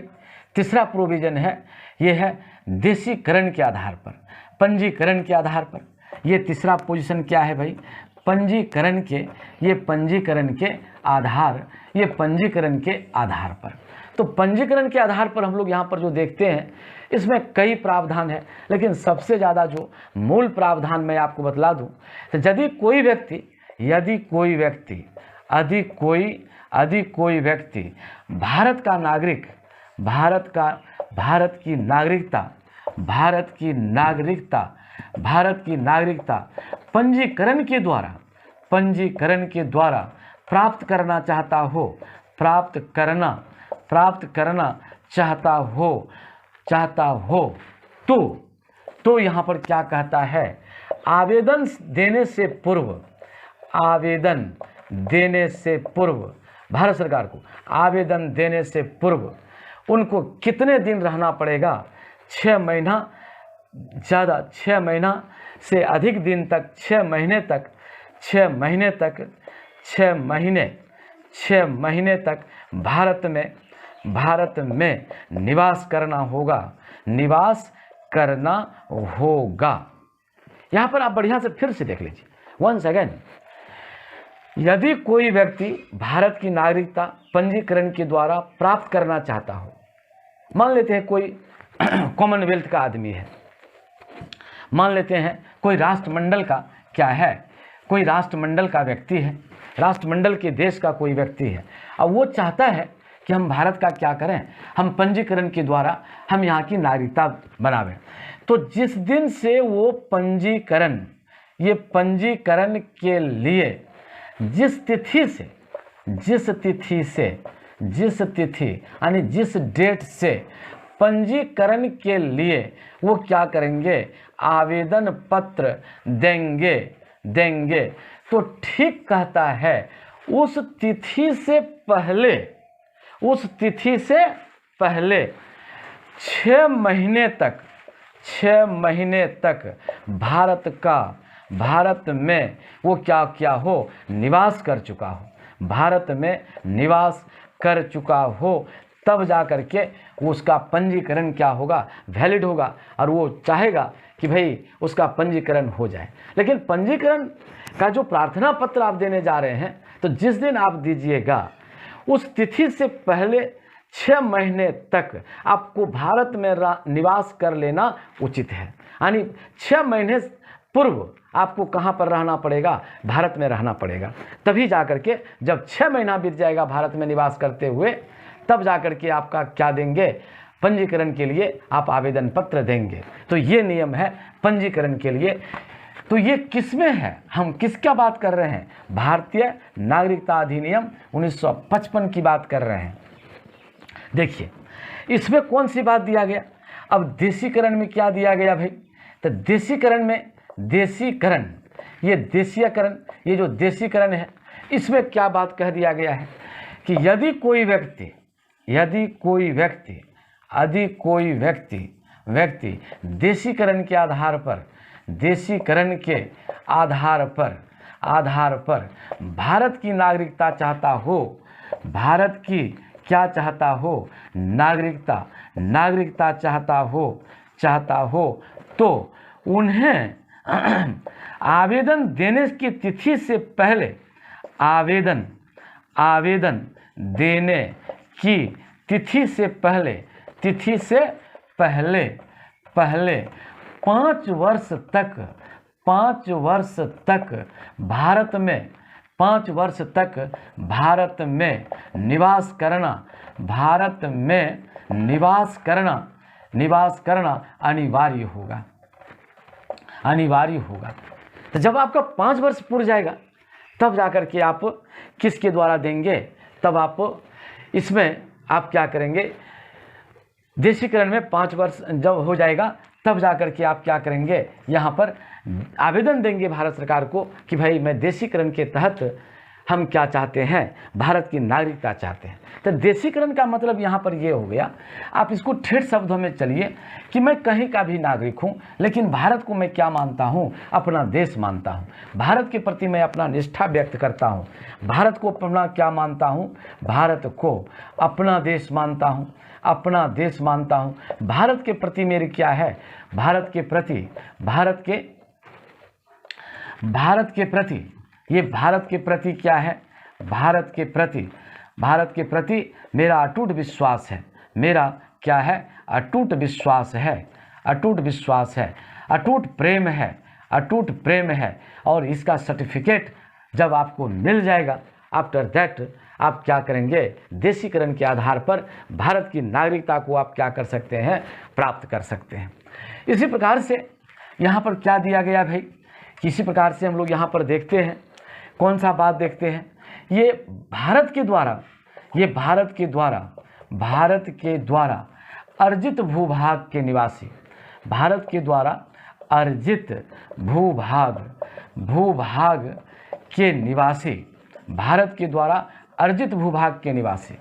तीसरा प्रोविजन है, ये है देशीकरण के आधार पर, पंजीकरण के आधार पर। ये तीसरा पोजीशन क्या है भाई? पंजीकरण के आधार पर। तो पंजीकरण के आधार पर हम लोग यहाँ पर जो देखते हैं, इसमें कई प्रावधान है, लेकिन सबसे ज़्यादा जो मूल प्रावधान मैं आपको बतला दूं, तो यदि कोई व्यक्ति यदि कोई व्यक्ति भारत की नागरिकता पंजीकरण के द्वारा प्राप्त करना चाहता हो तो यहाँ पर क्या कहता है, आवेदन देने से पूर्व भारत सरकार को आवेदन देने से पूर्व उनको कितने दिन रहना पड़ेगा, 6 महीना से अधिक दिन तक 6 महीने तक भारत में निवास करना होगा। यहाँ पर आप बढ़िया से फिर से देख लीजिए, वंस अगेन। यदि कोई व्यक्ति भारत की नागरिकता पंजीकरण के द्वारा प्राप्त करना चाहता हो, मान लेते हैं कोई कॉमनवेल्थ का आदमी है, मान लेते हैं कोई राष्ट्रमंडल का कोई राष्ट्रमंडल का व्यक्ति है, राष्ट्रमंडल के देश का कोई व्यक्ति है, अब वो चाहता है कि हम भारत का क्या करें, हम पंजीकरण के द्वारा हम यहाँ की नागरिकता बनावें। तो जिस दिन से वो पंजीकरण के लिए जिस डेट से पंजीकरण के लिए वो क्या करेंगे, आवेदन पत्र देंगे तो ठीक कहता है उस तिथि से पहले 6 महीने तक भारत में वो क्या हो, निवास कर चुका हो, तब जा कर के उसका पंजीकरण क्या होगा, वैलिड होगा, और वो चाहेगा कि भाई उसका पंजीकरण हो जाए। लेकिन पंजीकरण का जो प्रार्थना पत्र आप देने जा रहे हैं, तो जिस दिन आप दीजिएगा उस तिथि से पहले 6 महीने तक आपको भारत में निवास कर लेना उचित है। यानी 6 महीने पूर्व आपको कहाँ पर रहना पड़ेगा, भारत में रहना पड़ेगा। तभी जाकर के जब 6 महीना बीत जाएगा भारत में निवास करते हुए, तब जाकर के आपका क्या देंगे, पंजीकरण के लिए आप आवेदन पत्र देंगे। तो ये नियम है पंजीकरण के लिए। तो ये किसमें है, हम किसका बात कर रहे हैं, भारतीय नागरिकता अधिनियम 1955 की बात कर रहे हैं। देखिए इसमें कौन सी बात दिया गया। अब देशीकरण में क्या दिया गया भाई, तो देशीकरण में ये जो देशीकरण है, इसमें क्या बात कह दिया गया है कि यदि कोई व्यक्ति देशीकरण के आधार पर भारत की नागरिकता चाहता हो, भारत की क्या चाहता हो, नागरिकता चाहता हो तो उन्हें आवेदन देने की तिथि से पहले आवेदन देने की तिथि से पहले 5 वर्ष तक भारत में निवास करना अनिवार्य होगा। तो जब आपका 5 वर्ष पूरा जाएगा, तब जाकर के आप किसके द्वारा देंगे, तब आप इसमें आप क्या करेंगे, देशीकरण में 5 वर्ष जब हो जाएगा, तब जाकर के आप क्या करेंगे, यहाँ पर आवेदन देंगे भारत सरकार को कि भाई मैं देशीकरण के तहत हम क्या चाहते हैं, भारत की नागरिकता चाहते हैं। तो देशीकरण का मतलब यहाँ पर ये हो गया, आप इसको ठेठ शब्दों में चलिए कि मैं कहीं का भी नागरिक हूँ, लेकिन भारत को मैं क्या मानता हूँ, अपना देश मानता हूँ। भारत के प्रति मैं अपना निष्ठा व्यक्त करता हूँ। भारत को अपना क्या मानता हूँ, भारत को अपना देश मानता हूँ, भारत के प्रति मेरी क्या है, भारत के प्रति क्या है, भारत के प्रति मेरा अटूट विश्वास है, मेरा क्या है, अटूट विश्वास है, अटूट प्रेम है। और इसका सर्टिफिकेट जब आपको मिल जाएगा, आफ्टर दैट आप क्या करेंगे, देशीकरण के आधार पर भारत की नागरिकता को आप क्या कर सकते हैं, प्राप्त कर सकते हैं। इसी प्रकार से यहाँ पर क्या दिया गया भाई, इसी प्रकार से हम लोग यहाँ पर देखते हैं, कौन सा बात देखते हैं, ये भारत के द्वारा अर्जित भूभाग के निवासी, भारत के द्वारा अर्जित भूभाग के निवासी, भारत के द्वारा अर्जित भूभाग के निवासी।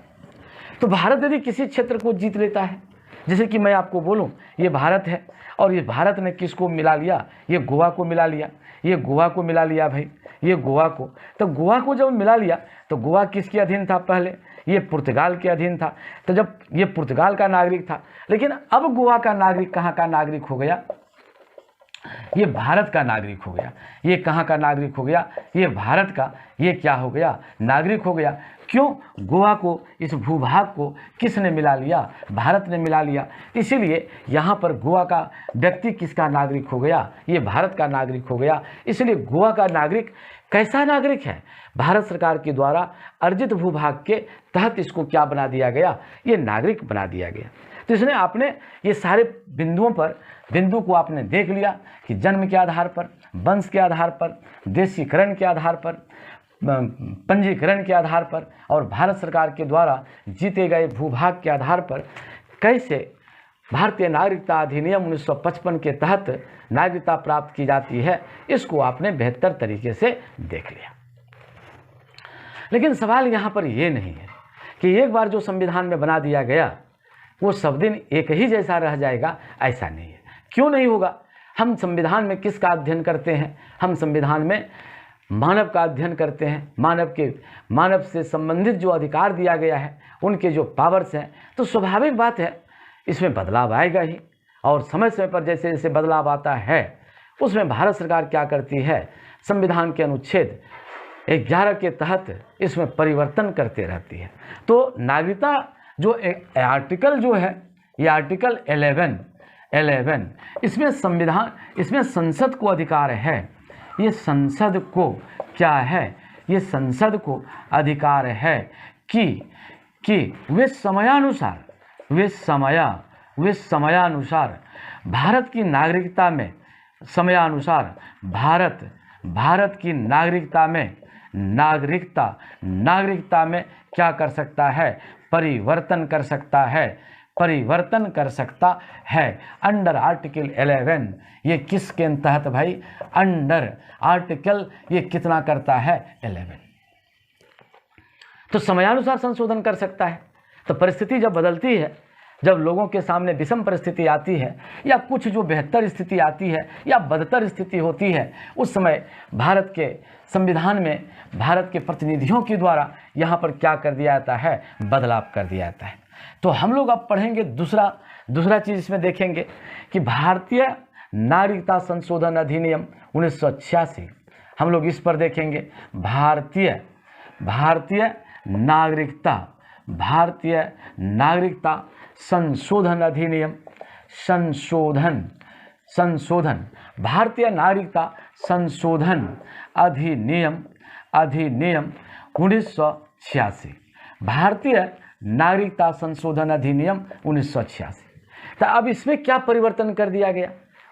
तो भारत यदि किसी क्षेत्र को जीत लेता है, जैसे कि मैं आपको बोलूं ये भारत है और ये भारत ने किसको मिला लिया, ये गोवा को मिला लिया, ये गोवा को मिला लिया भाई, ये गोवा को, तो गोवा को जब मिला लिया तो गोवा किसके अधीन था, पहले ये पुर्तगाल के अधीन था। तो जब ये पुर्तगाल का नागरिक था, लेकिन अब गोवा का नागरिक कहाँ का नागरिक हो गया, ये भारत का नागरिक हो गया। ये कहाँ का नागरिक हो गया, ये भारत का, ये क्या हो गया, नागरिक हो गया। क्यों, गोवा को, इस भूभाग को किसने मिला लिया, भारत ने मिला लिया। इसीलिए यहाँ पर गोवा का व्यक्ति किसका नागरिक हो गया, ये भारत का नागरिक हो गया। इसलिए गोवा का नागरिक कैसा नागरिक है, भारत सरकार के द्वारा अर्जित भूभाग के तहत इसको क्या बना दिया गया, ये नागरिक बना दिया गया। तो इसने आपने ये सारे बिंदु को आपने देख लिया कि जन्म के आधार पर, वंश के आधार पर, देशीकरण के आधार पर, पंजीकरण के आधार पर और भारत सरकार के द्वारा जीते गए भूभाग के आधार पर कैसे भारतीय नागरिकता अधिनियम 1955 के तहत नागरिकता प्राप्त की जाती है, इसको आपने बेहतर तरीके से देख लिया। लेकिन सवाल यहाँ पर ये नहीं है कि एक बार जो संविधान में बना दिया गया वो सब दिन एक ही जैसा रह जाएगा, ऐसा नहीं है। क्यों नहीं होगा, हम संविधान में किसका अध्ययन करते हैं, हम संविधान में मानव का अध्ययन करते हैं, मानव से संबंधित जो अधिकार दिया गया है, उनके जो पावर्स हैं। तो स्वाभाविक बात है इसमें बदलाव आएगा ही, और समय समय पर जैसे जैसे बदलाव आता है उसमें भारत सरकार क्या करती है, संविधान के अनुच्छेद 11 के तहत इसमें परिवर्तन करते रहती है। तो नागरिकता जो आर्टिकल जो है, ये आर्टिकल 11 इसमें संविधान, इसमें संसद को अधिकार है, ये संसद को क्या है, ये संसद को अधिकार है कि वे समयानुसार भारत की नागरिकता में, समयानुसार भारत की नागरिकता में क्या कर सकता है, परिवर्तन कर सकता है अंडर आर्टिकल 11। ये किसके तहत भाई, अंडर आर्टिकल, ये कितना करता है, 11। तो समयानुसार संशोधन कर सकता है। तो परिस्थिति जब बदलती है, जब लोगों के सामने विषम परिस्थिति आती है या कुछ जो बेहतर स्थिति आती है या बदतर स्थिति होती है, उस समय भारत के संविधान में भारत के प्रतिनिधियों के द्वारा यहाँ पर क्या कर दिया जाता है, बदलाव कर दिया जाता है। तो हम लोग अब पढ़ेंगे दूसरा चीज़ इसमें देखेंगे कि भारतीय नागरिकता संशोधन अधिनियम 1986, हम लोग इस पर देखेंगे। भारतीय नागरिकता संशोधन अधिनियम, भारतीय नागरिकता संशोधन अधिनियम 1986, भारतीय नागरिकता संशोधन अधिनियम 1986। तो अब इसमें क्या परिवर्तन कर दिया गया,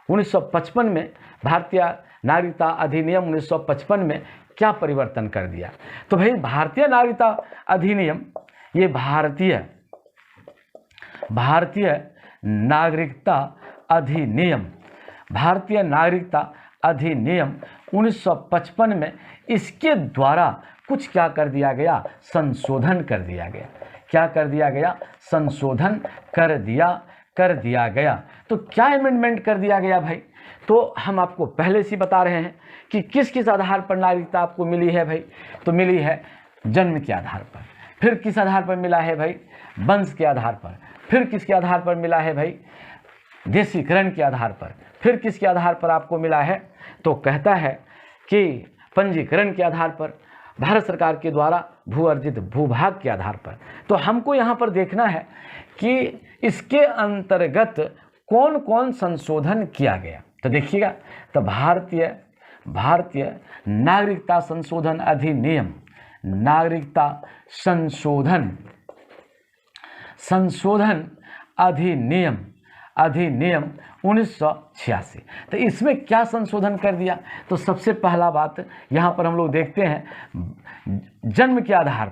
1955 में भारतीय नागरिकता अधिनियम 1955 में क्या परिवर्तन कर दिया। तो भाई भारतीय नागरिकता अधिनियम, ये भारतीय नागरिकता अधिनियम 1955 में इसके द्वारा कुछ क्या कर दिया गया, संशोधन कर दिया गया। क्या कर दिया गया, संशोधन कर दिया गया। तो क्या अमेंडमेंट कर दिया गया भाई, तो हम आपको पहले से बता रहे हैं कि किस किस आधार पर नागरिकता आपको मिली है भाई। तो मिली है जन्म के आधार पर, फिर किस आधार पर मिला है भाई, वंश के आधार पर, फिर किसके आधार पर मिला है भाई, देशीकरण के आधार पर, फिर किसके आधार पर आपको मिला है, तो कहता है कि पंजीकरण के आधार पर, भारत सरकार के द्वारा भू अर्जित भूभाग के आधार पर। तो हमको यहाँ पर देखना है कि इसके अंतर्गत कौन कौन संशोधन किया गया। तो देखिएगा, तो भारतीय नागरिकता संशोधन अधिनियम नागरिकता संशोधन अधिनियम 1986। तो इसमें क्या संशोधन कर दिया? तो सबसे पहला बात यहाँ पर हम लोग देखते हैं, जन्म के आधार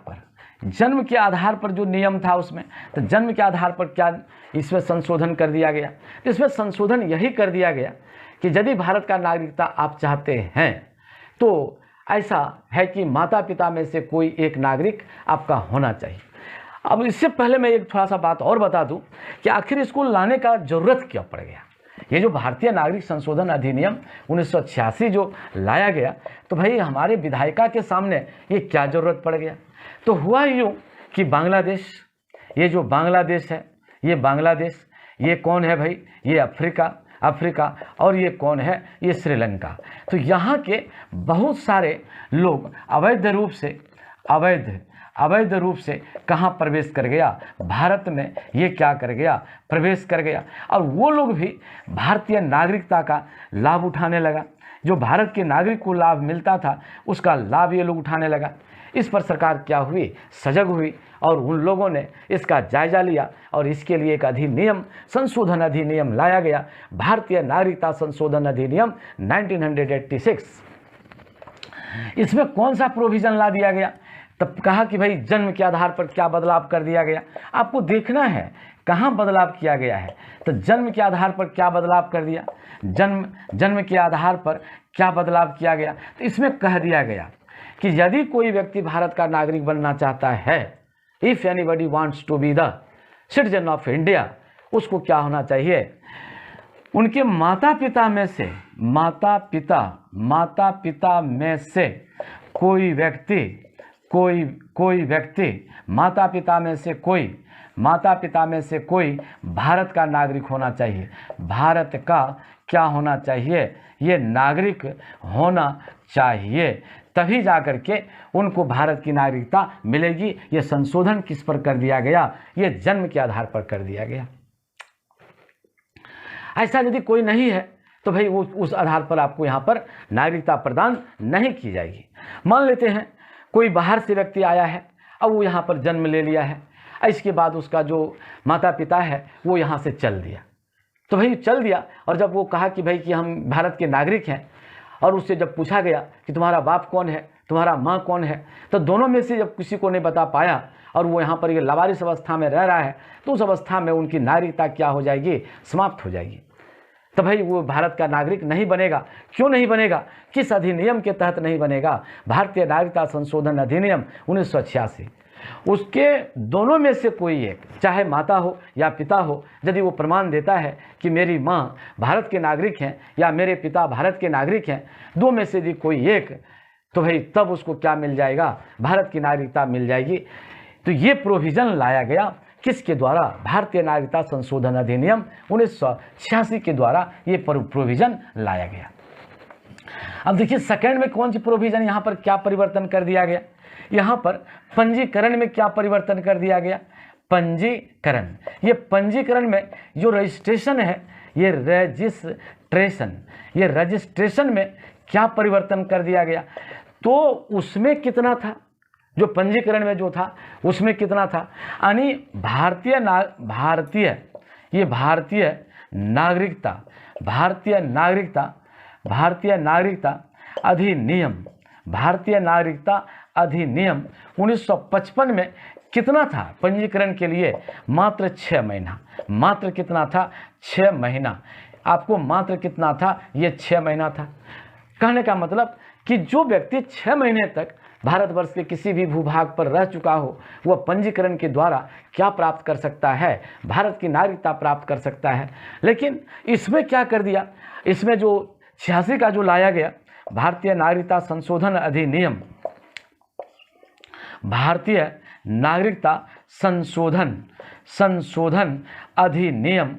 पर जो नियम था उसमें, तो जन्म के आधार पर क्या इसमें संशोधन कर दिया गया? तो इसमें संशोधन यही कर दिया गया कि यदि भारत का नागरिकता आप चाहते हैं तो ऐसा है कि माता पिता में से कोई एक नागरिक आपका होना चाहिए। अब इससे पहले मैं एक थोड़ा सा बात और बता दूं कि आखिर इसको लाने का जरूरत क्या पड़ गया। ये जो भारतीय नागरिक संशोधन अधिनियम 1986 जो लाया गया, तो भाई हमारे विधायिका के सामने ये क्या जरूरत पड़ गया? तो हुआ यूँ कि बांग्लादेश, ये जो बांग्लादेश है, ये बांग्लादेश, ये कौन है भाई? ये अफ्रीका, और ये कौन है? ये श्रीलंका। तो यहाँ के बहुत सारे लोग अवैध रूप से कहाँ प्रवेश कर गया? भारत में ये क्या कर गया? प्रवेश कर गया। और वो लोग भी भारतीय नागरिकता का लाभ उठाने लगा। जो भारत के नागरिक को लाभ मिलता था उसका लाभ ये लोग उठाने लगा। इस पर सरकार क्या हुई? सजग हुई और उन लोगों ने इसका जायजा लिया और इसके लिए एक संशोधन अधिनियम लाया गया, भारतीय नागरिकता संशोधन अधिनियम 1986। इसमें कौन सा प्रोविजन ला दिया गया? तब कहा कि भाई जन्म के आधार पर क्या बदलाव कर दिया गया। आपको देखना है कहाँ बदलाव किया गया है। तो जन्म के आधार पर क्या बदलाव कर दिया? जन्म के आधार पर क्या बदलाव किया गया? तो इसमें कह दिया गया कि यदि कोई व्यक्ति भारत का नागरिक बनना चाहता है, if anybody wants to be the citizen of India, उसको क्या होना चाहिए? उनके माता पिता में से कोई भारत का नागरिक होना चाहिए। भारत का क्या होना चाहिए? ये नागरिक होना चाहिए, तभी जाकर के उनको भारत की नागरिकता मिलेगी। ये संशोधन किस पर कर दिया गया? ये जन्म के आधार पर कर दिया गया। ऐसा यदि कोई नहीं है तो भाई उस आधार पर आपको यहाँ पर नागरिकता प्रदान नहीं की जाएगी। मान लेते हैं कोई बाहर से व्यक्ति आया है, अब वो यहाँ पर जन्म ले लिया है, इसके बाद उसका जो माता पिता है वो यहाँ से चल दिया। तो भाई चल दिया, और जब वो कहा कि भाई कि हम भारत के नागरिक हैं, और उससे जब पूछा गया कि तुम्हारा बाप कौन है, तुम्हारा माँ कौन है, तो दोनों में से जब किसी को नहीं बता पाया और वो यहाँ पर ये लावारिस अवस्था में रह रहा है, तो उस अवस्था में उनकी नागरिकता क्या हो जाएगी? समाप्त हो जाएगी। तो भाई वो भारत का नागरिक नहीं बनेगा। क्यों नहीं बनेगा? किस अधिनियम के तहत नहीं बनेगा? भारतीय नागरिकता संशोधन अधिनियम 1986। उसके दोनों में से कोई एक, चाहे माता हो या पिता हो, यदि वो प्रमाण देता है कि मेरी माँ भारत के नागरिक हैं या मेरे पिता भारत के नागरिक हैं, दो में से यदि कोई एक, तो भाई तब उसको क्या मिल जाएगा? भारत की नागरिकता मिल जाएगी। तो ये प्रोविज़न लाया गया किसके द्वारा? भारतीय नागरिकता संशोधन अधिनियम 1986 के द्वारा ये प्रोविज़न लाया गया। अब देखिए सेकंड में कौन सी प्रोविज़न यहाँ पर क्या परिवर्तन कर दिया गया? यहाँ पर पंजीकरण में क्या परिवर्तन कर दिया गया? पंजीकरण, ये पंजीकरण में जो रजिस्ट्रेशन है, ये रजिस्ट्रेशन में क्या परिवर्तन कर दिया गया? तो उसमें कितना था? जो पंजीकरण में जो था उसमें कितना था? यानी भारतीय नागरिकता अधिनियम 1955 में कितना था पंजीकरण के लिए? मात्र 6 महीना। मात्र कितना था? 6 महीना। आपको मात्र कितना था? ये 6 महीना था। कहने का मतलब कि जो व्यक्ति 6 महीने तक भारतवर्ष के किसी भी भूभाग पर रह चुका हो, वह पंजीकरण के द्वारा क्या प्राप्त कर सकता है? भारत की नागरिकता प्राप्त कर सकता है। लेकिन इसमें क्या कर दिया? इसमें जो 86 का जो लाया गया भारतीय नागरिकता संशोधन अधिनियम, भारतीय नागरिकता संशोधन अधिनियम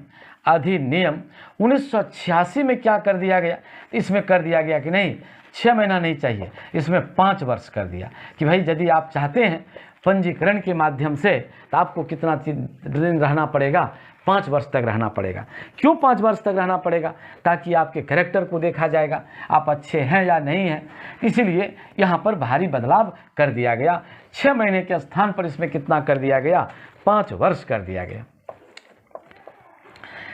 1986 में क्या कर दिया गया? इसमें कर दिया गया कि नहीं 6 महीना नहीं चाहिए, इसमें 5 वर्ष कर दिया कि भाई यदि आप चाहते हैं पंजीकरण के माध्यम से, तो आपको कितना दिन रहना पड़ेगा? 5 वर्ष तक रहना पड़ेगा। क्यों 5 वर्ष तक रहना पड़ेगा? ताकि आपके कैरेक्टर को देखा जाएगा, आप अच्छे हैं या नहीं हैं। इसीलिए यहाँ पर भारी बदलाव कर दिया गया। 6 महीने के स्थान पर इसमें कितना कर दिया गया? 5 वर्ष कर दिया गया।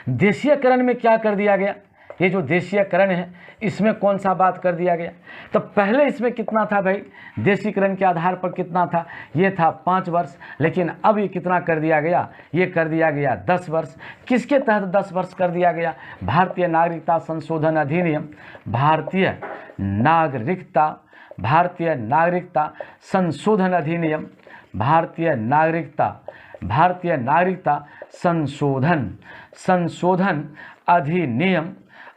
देशीयकरण में क्या कर दिया गया? ये जो देशीयकरण है इसमें कौन सा बात कर दिया गया? तो पहले इसमें कितना था भाई? देशीकरण के आधार पर कितना था? ये था 5 वर्ष, लेकिन अब ये कितना कर दिया गया? ये कर दिया गया 10 वर्ष। किसके तहत 10 वर्ष कर दिया गया? भारतीय नागरिकता संशोधन अधिनियम, भारतीय नागरिकता संशोधन अधिनियम, भारतीय नागरिकता संशोधन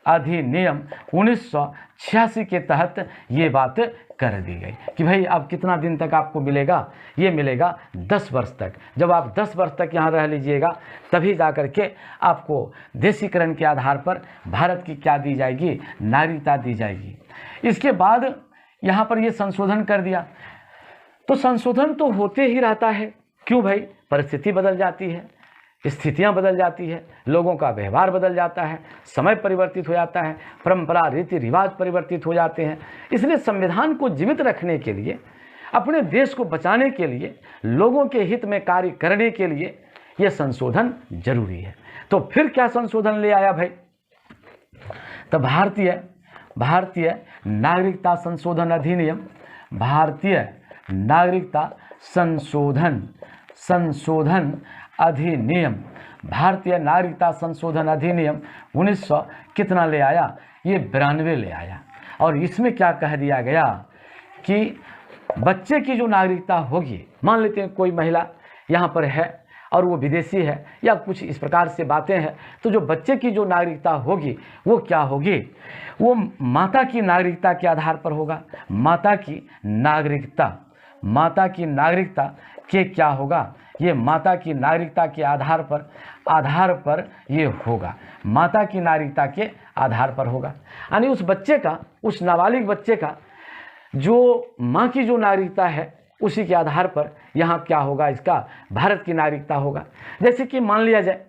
अधिनियम 1986 के तहत ये बात कर दी गई कि भाई अब कितना दिन तक आपको मिलेगा? ये मिलेगा 10 वर्ष तक। जब आप 10 वर्ष तक यहाँ रह लीजिएगा तभी जा कर के आपको देशीकरण के आधार पर भारत की क्या दी जाएगी? नागरिकता दी जाएगी। इसके बाद यहाँ पर ये संशोधन कर दिया। तो संशोधन तो होते ही रहता है। क्यों भाई? परिस्थिति बदल जाती है, स्थितियां बदल जाती है, लोगों का व्यवहार बदल जाता है, समय परिवर्तित हो जाता है, परंपरा रीति रिवाज परिवर्तित हो जाते हैं। इसलिए संविधान को जीवित रखने के लिए, अपने देश को बचाने के लिए, लोगों के हित में कार्य करने के लिए यह संशोधन जरूरी है। तो फिर क्या संशोधन ले आया भाई? तो भारतीय नागरिकता संशोधन अधिनियम, भारतीय नागरिकता संशोधन अधिनियम, भारतीय नागरिकता संशोधन अधिनियम 1900 कितना ले आया? ये 92 ले आया। और इसमें क्या कह दिया गया कि बच्चे की जो नागरिकता होगी, मान लेते हैं कोई महिला यहाँ पर है और वो विदेशी है या कुछ इस प्रकार से बातें हैं, तो जो बच्चे की जो नागरिकता होगी वो क्या होगी? वो माता की नागरिकता के आधार पर होगा। माता की नागरिकता के क्या होगा? ये माता की नागरिकता के आधार पर ये होगा। माता की नागरिकता के आधार पर होगा। यानी उस बच्चे का, उस नाबालिग बच्चे का जो माँ की जो नागरिकता है उसी के आधार पर यहाँ क्या होगा? इसका भारत की नागरिकता होगा। जैसे कि मान लिया जाए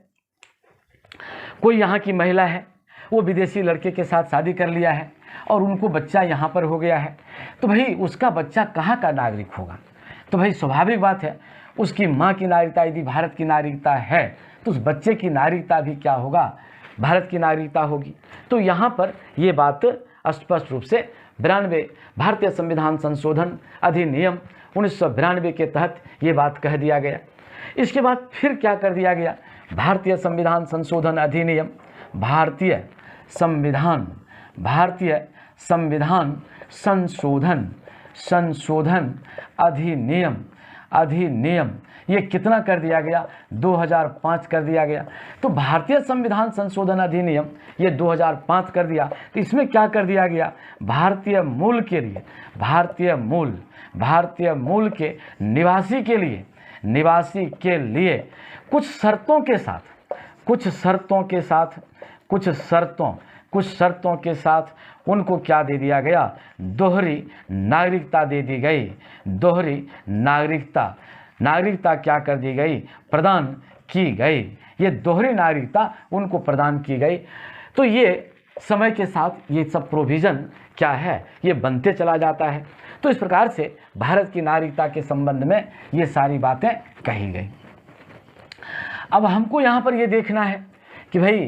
कोई यहाँ की महिला है, वो विदेशी लड़के के साथ शादी कर लिया है और उनको बच्चा यहाँ पर हो गया है, तो भाई उसका बच्चा कहाँ का नागरिक होगा? तो भाई स्वाभाविक बात है, उसकी माँ की नागरिकता यदि भारत की नागरिकता है तो उस बच्चे की नागरिकता भी क्या होगा? भारत की नागरिकता होगी। तो यहाँ पर ये बात स्पष्ट रूप से 92 भारतीय संविधान संशोधन अधिनियम 1992 के तहत ये बात कह दिया गया। इसके बाद फिर क्या कर दिया गया? भारतीय संविधान संशोधन अधिनियम, भारतीय संविधान संशोधन अधिनियम ये कितना कर दिया गया? 2005 कर दिया गया। तो भारतीय संविधान संशोधन अधिनियम ये 2005 कर दिया। तो इसमें क्या कर दिया गया? भारतीय मूल के निवासी के लिए कुछ शर्तों के साथ उनको क्या दे दिया गया? दोहरी नागरिकता दे दी गई। दोहरी नागरिकता क्या कर दी गई? प्रदान की गई। ये दोहरी नागरिकता उनको प्रदान की गई। तो ये समय के साथ ये सब प्रोविज़न क्या है? ये बनते चला जाता है। तो इस प्रकार से भारत की नागरिकता के संबंध में ये सारी बातें कही गई। अब हमको यहाँ पर ये देखना है कि भाई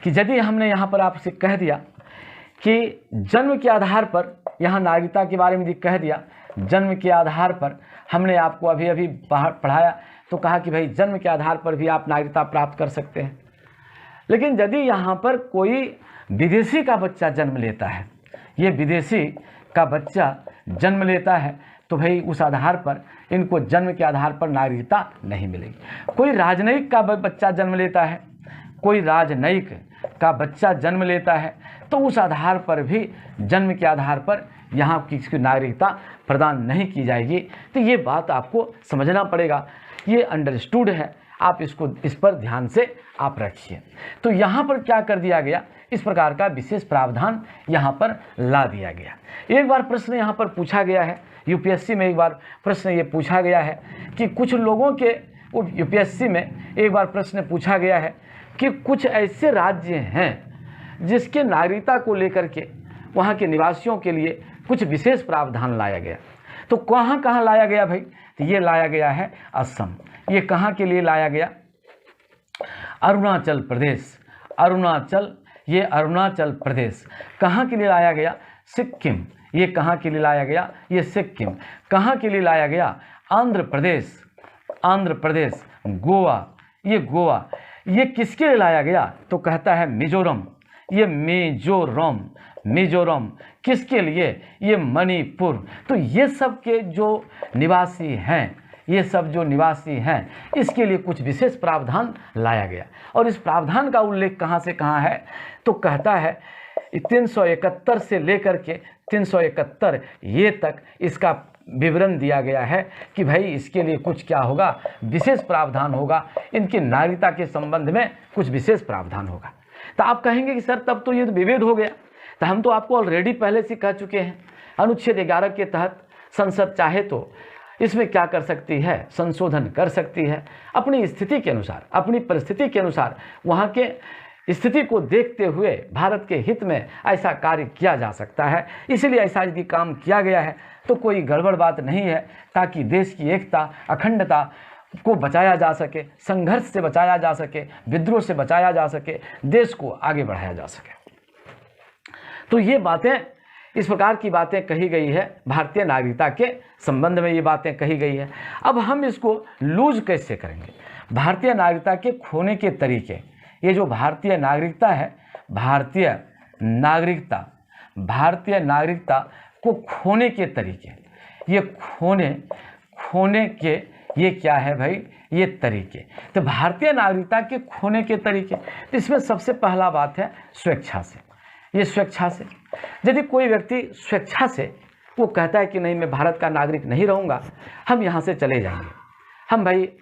कि यदि हमने यहाँ पर आपसे कह दिया कि जन्म के आधार पर, यहाँ नागरिकता के बारे में कह दिया, जन्म के आधार पर हमने आपको अभी पढ़ाया तो कहा कि भाई जन्म के आधार पर भी आप नागरिकता प्राप्त कर सकते हैं। लेकिन यदि यहाँ पर कोई विदेशी का बच्चा जन्म लेता है, ये विदेशी का बच्चा जन्म लेता है, तो भाई उस आधार पर इनको जन्म के आधार पर नागरिकता नहीं मिलेगी। कोई राजनयिक का बच्चा जन्म लेता है, कोई राजनयिक का बच्चा जन्म लेता है, तो उस आधार पर भी जन्म के आधार पर यहाँ की नागरिकता प्रदान नहीं की जाएगी। तो ये बात आपको समझना पड़ेगा। ये अंडरस्टूड है, आप इस पर ध्यान से आप रखिए। तो यहाँ पर क्या कर दिया गया? इस प्रकार का विशेष प्रावधान यहाँ पर ला दिया गया। एक बार प्रश्न यहाँ पर पूछा गया है, यूपीएससी में एक बार प्रश्न ये पूछा गया है कि कुछ लोगों के, यूपीएससी में एक बार प्रश्न पूछा गया है कि कुछ ऐसे राज्य हैं जिसके नागरिकता को लेकर के वहाँ के निवासियों के लिए कुछ विशेष प्रावधान लाया गया। तो कहाँ कहाँ लाया गया भाई? तो ये लाया गया है असम। ये कहाँ के लिए लाया गया? अरुणाचल प्रदेश। ये अरुणाचल प्रदेश। कहाँ के लिए लाया गया? सिक्किम। ये कहाँ के लिए लाया गया? ये सिक्किम। कहाँ के लिए लाया गया? आंध्र प्रदेश। गोवा। ये गोवा। ये किसके लिए लाया गया? तो कहता है मिजोरम। ये मिजोरम। किसके लिए? ये मणिपुर। तो ये सब के जो निवासी हैं, इसके लिए कुछ विशेष प्रावधान लाया गया। और इस प्रावधान का उल्लेख कहाँ से कहाँ है? तो कहता है 371 से लेकर के 371 ये तक इसका विवरण दिया गया है कि भाई इसके लिए कुछ क्या होगा? विशेष प्रावधान होगा। इनकी नागरिकता के संबंध में कुछ विशेष प्रावधान होगा। तो आप कहेंगे कि सर तब तो ये विभेद हो गया। तो हम तो आपको ऑलरेडी पहले से कह चुके हैं, अनुच्छेद 11 के तहत संसद चाहे तो इसमें क्या कर सकती है? संशोधन कर सकती है अपनी स्थिति के अनुसार, अपनी परिस्थिति के अनुसार। वहाँ के स्थिति को देखते हुए भारत के हित में ऐसा कार्य किया जा सकता है। इसलिए ऐसा यदि काम किया गया है तो कोई गड़बड़ बात नहीं है, ताकि देश की एकता, अखंडता को बचाया जा सके, संघर्ष से बचाया जा सके, विद्रोह से बचाया जा सके, देश को आगे बढ़ाया जा सके। तो ये बातें, इस प्रकार की बातें कही गई है भारतीय नागरिकता के संबंध में। ये बातें कही गई है। अब हम इसको लूज कैसे करेंगे? भारतीय नागरिकता के खोने के तरीके, ये जो भारतीय नागरिकता है, भारतीय नागरिकता को खोने के तरीके, ये खोने के ये क्या है भाई? ये तरीके। तो भारतीय नागरिकता के खोने के तरीके, तो इसमें सबसे पहला बात है स्वेच्छा से। ये स्वेच्छा से, यदि कोई व्यक्ति स्वेच्छा से वो कहता है कि नहीं मैं भारत का नागरिक नहीं रहूँगा, हम यहाँ से चले जाएंगे,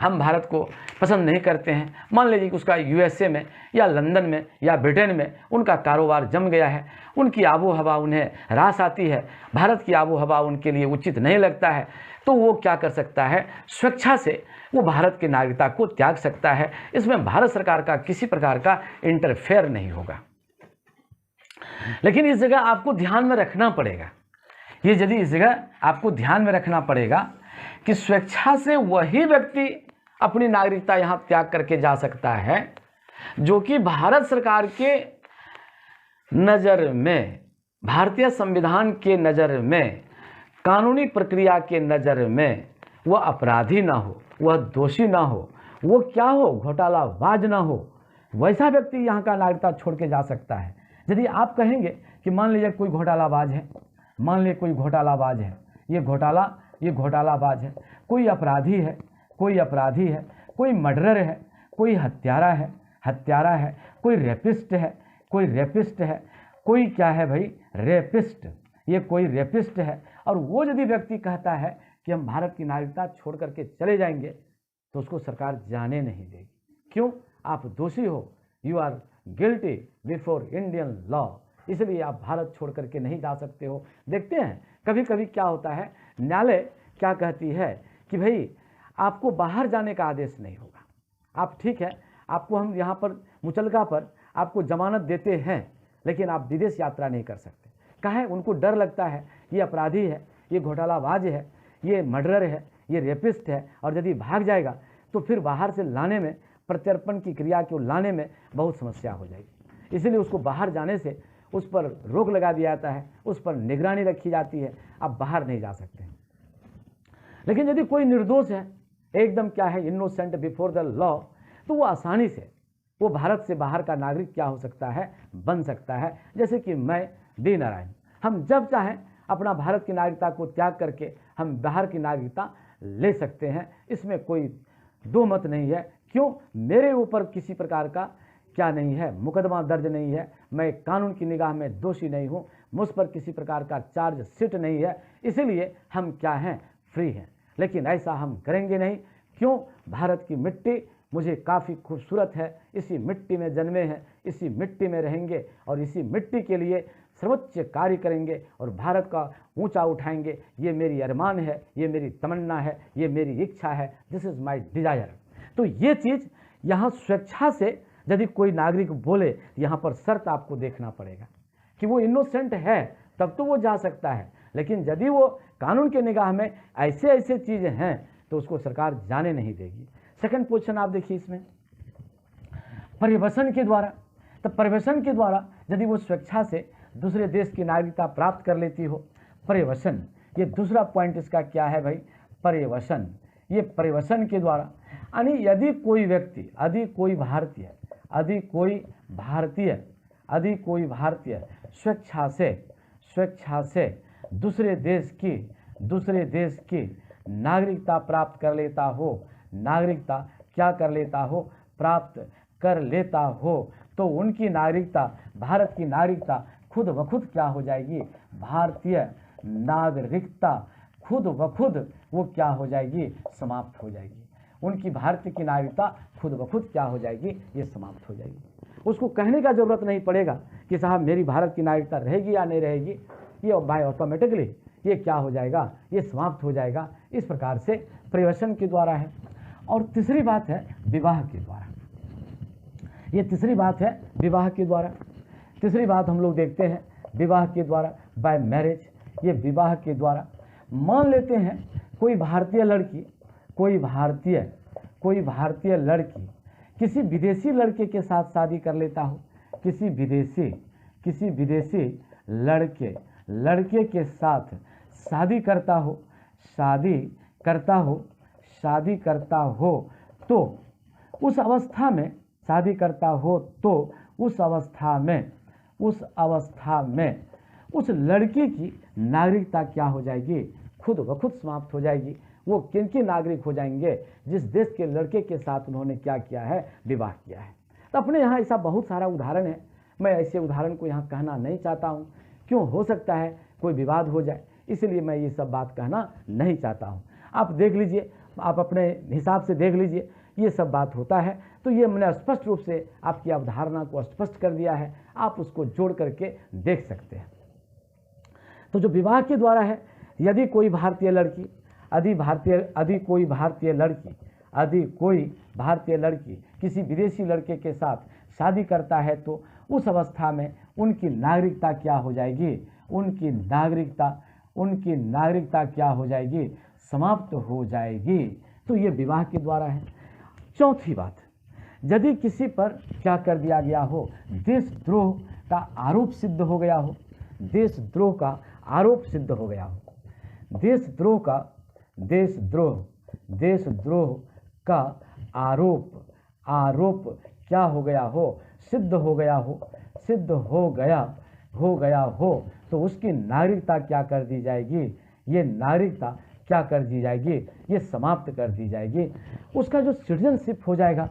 हम भारत को पसंद नहीं करते हैं। मान लीजिए कि उसका यूएसए में या लंदन में या ब्रिटेन में उनका कारोबार जम गया है, उनकी आबो हवा उन्हें रास आती है, भारत की आबो हवा उनके लिए उचित नहीं लगता है, तो वो क्या कर सकता है? स्वेच्छा से वो भारत की नागरिकता को त्याग सकता है। इसमें भारत सरकार का किसी प्रकार का इंटरफेयर नहीं होगा। लेकिन इस जगह आपको ध्यान में रखना पड़ेगा, इस जगह आपको ध्यान में रखना पड़ेगा कि स्वेच्छा से वही व्यक्ति अपनी नागरिकता यहाँ त्याग करके जा सकता है जो कि भारत सरकार के नज़र में, भारतीय संविधान के नज़र में, कानूनी प्रक्रिया के नज़र में वह अपराधी ना हो, वह दोषी ना हो, वो क्या हो? घोटालाबाज ना हो। वैसा व्यक्ति यहाँ का नागरिकता छोड़ के जा सकता है। यदि आप कहेंगे कि मान लीजिए कोई घोटालाबाज है, ये घोटालाबाज है, कोई अपराधी है, कोई मर्डरर है, कोई हत्यारा है, कोई रेपिस्ट है, कोई क्या है भाई? रेपिस्ट। ये कोई रेपिस्ट है, और वो यदि व्यक्ति कहता है कि हम भारत की नागरिकता छोड़ करके चले जाएंगे, तो उसको सरकार जाने नहीं देगी। क्यों? आप दोषी हो, you are guilty before Indian law, इसलिए आप भारत छोड़ करके नहीं जा सकते हो। देखते हैं कभी कभी क्या होता है, न्यायालय क्या कहती है कि भाई आपको बाहर जाने का आदेश नहीं होगा, आप ठीक है, आपको हम यहाँ पर मुचलका पर आपको जमानत देते हैं, लेकिन आप विदेश यात्रा नहीं कर सकते। काहे? उनको डर लगता है ये अपराधी है, ये घोटालाबाज है, ये मर्डरर है, ये रेपिस्ट है, और यदि भाग जाएगा तो फिर बाहर से लाने में, प्रत्यर्पण की क्रिया को लाने में बहुत समस्या हो जाएगी। इसलिए उसको बाहर जाने से उस पर रोक लगा दिया जाता है, उस पर निगरानी रखी जाती है, आप बाहर नहीं जा सकते हैं। लेकिन यदि कोई निर्दोष है, एकदम क्या है, इनोसेंट बिफोर द लॉ, तो वो आसानी से वो भारत से बाहर का नागरिक क्या हो सकता है? बन सकता है। जैसे कि मैं डी नारायण, हम जब चाहें अपना भारत की नागरिकता को त्याग करके हम बाहर की नागरिकता ले सकते हैं, इसमें कोई दो मत नहीं है। क्यों? मेरे ऊपर किसी प्रकार का क्या नहीं है, मुकदमा दर्ज नहीं है, मैं कानून की निगाह में दोषी नहीं हूँ, मुझ पर किसी प्रकार का चार्ज शीट नहीं है, इसीलिए हम क्या हैं? फ्री हैं। लेकिन ऐसा हम करेंगे नहीं। क्यों? भारत की मिट्टी मुझे काफ़ी खूबसूरत है, इसी मिट्टी में जन्मे हैं, इसी मिट्टी में रहेंगे, और इसी मिट्टी के लिए सर्वोच्च कार्य करेंगे और भारत का ऊंचा उठाएंगे। ये मेरी अरमान है, ये मेरी तमन्ना है, ये मेरी इच्छा है, दिस इज़ माई डिज़ायर। तो ये चीज़ यहाँ स्वेच्छा से यदि कोई नागरिक बोले, यहाँ पर शर्त आपको देखना पड़ेगा कि वो इनोसेंट है, तब तो वो जा सकता है। लेकिन यदि वो कानून के निगाह में ऐसे ऐसे चीज़ें हैं तो उसको सरकार जाने नहीं देगी। सेकंड पोजीशन आप देखिए इसमें, परिवेशन के द्वारा। तो परिवेशन के द्वारा यदि वो स्वेच्छा से दूसरे देश की नागरिकता प्राप्त कर लेती हो, परिवेशन, ये दूसरा पॉइंट इसका क्या है भाई, परिवेशन। ये परिवेशन के द्वारा, यानी यदि कोई व्यक्ति, यदि कोई भारतीय स्वेच्छा से दूसरे देश की नागरिकता प्राप्त कर लेता हो, नागरिकता क्या कर लेता हो, प्राप्त कर लेता हो, तो उनकी नागरिकता, भारत की नागरिकता खुद ब खुद क्या हो जाएगी, भारतीय नागरिकता खुद ब खुद वो क्या हो जाएगी, समाप्त हो जाएगी। उनकी भारत की नागरिकता खुद ब खुद क्या हो जाएगी, ये समाप्त हो जाएगी। उसको कहने का जरूरत नहीं पड़ेगा कि साहब मेरी भारत की नागरिकता रहेगी या नहीं रहेगी, ये बाय ऑटोमेटिकली ये क्या हो जाएगा, ये समाप्त हो जाएगा। इस प्रकार से परिवेशन के द्वारा है। और तीसरी बात है विवाह के द्वारा। ये तीसरी बात है विवाह के द्वारा। तीसरी बात हम लोग देखते हैं विवाह के द्वारा, बाय मैरिज। ये विवाह के द्वारा, मान लेते हैं कोई भारतीय लड़की किसी विदेशी लड़के के साथ शादी कर लेता हो, किसी विदेशी लड़के के साथ शादी करता हो, तो उस अवस्था में उस लड़की की नागरिकता क्या हो जाएगी, खुद ब खुद समाप्त हो जाएगी। वो किनके नागरिक हो जाएंगे, जिस देश के लड़के के साथ उन्होंने क्या किया है, विवाह किया है। तो अपने यहाँ ऐसा बहुत सारा उदाहरण है, मैं ऐसे उदाहरण को यहाँ कहना नहीं चाहता हूँ, क्यों, हो सकता है कोई विवाद हो जाए, इसलिए मैं ये सब बात कहना नहीं चाहता हूँ। आप देख लीजिए, आप अपने हिसाब से देख लीजिए, ये सब बात होता है। तो ये मैंने स्पष्ट रूप से आपकी अवधारणा को स्पष्ट कर दिया है, आप उसको जोड़ करके देख सकते हैं। तो जो विवाह के द्वारा है, यदि कोई भारतीय लड़की किसी विदेशी लड़के के साथ शादी करता है, तो उस अवस्था में उनकी नागरिकता क्या हो जाएगी, उनकी नागरिकता क्या हो जाएगी, समाप्त हो जाएगी। तो ये विवाह के द्वारा है। चौथी बात, यदि किसी पर क्या कर दिया गया हो, देशद्रोह का आरोप सिद्ध हो गया हो, देशद्रोह का आरोप सिद्ध हो गया हो, देशद्रोह का आरोप क्या हो गया हो, सिद्ध हो गया हो, तो उसकी नागरिकता क्या कर दी जाएगी, ये नागरिकता क्या कर दी जाएगी, ये समाप्त कर दी जाएगी। उसका जो सिटीजनशिप हो जाएगा,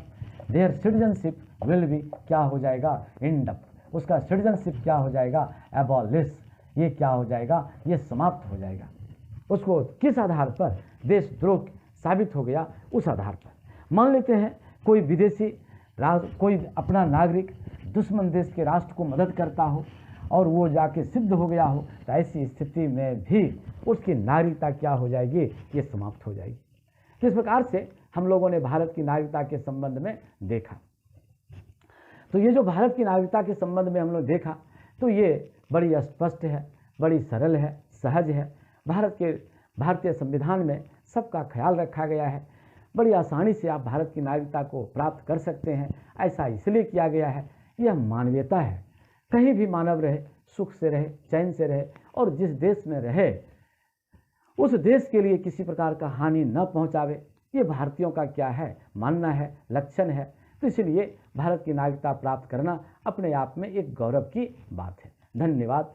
देयर सिटीजनशिप विल बी क्या हो जाएगा, इंडप्ट। उसका सिटीजनशिप क्या हो जाएगा, एबॉलिश। ये क्या हो जाएगा, ये समाप्त हो जाएगा। उसको किस आधार पर, देशद्रोह साबित हो गया, उस आधार पर। मान लेते हैं कोई विदेशी कोई अपना नागरिक दुश्मन देश के राष्ट्र को मदद करता हो और वो जाके सिद्ध हो गया हो, तो ऐसी स्थिति में भी उसकी नागरिकता क्या हो जाएगी, ये समाप्त हो जाएगी। तो इस प्रकार से हम लोगों ने भारत की नागरिकता के संबंध में देखा। तो ये जो भारत की नागरिकता के संबंध में हम लोग देखा, तो ये बड़ी स्पष्ट है, बड़ी सरल है, सहज है। भारतीय संविधान में सबका ख्याल रखा गया है। बड़ी आसानी से आप भारत की नागरिकता को प्राप्त कर सकते हैं। ऐसा इसलिए किया गया है, यह मानवीयता है। कहीं भी मानव रहे, सुख से रहे, चैन से रहे, और जिस देश में रहे उस देश के लिए किसी प्रकार का हानि न पहुंचावे, ये भारतीयों का क्या है, मानना है, लक्षण है। तो इसलिए भारत की नागरिकता प्राप्त करना अपने आप में एक गौरव की बात है। धन्यवाद।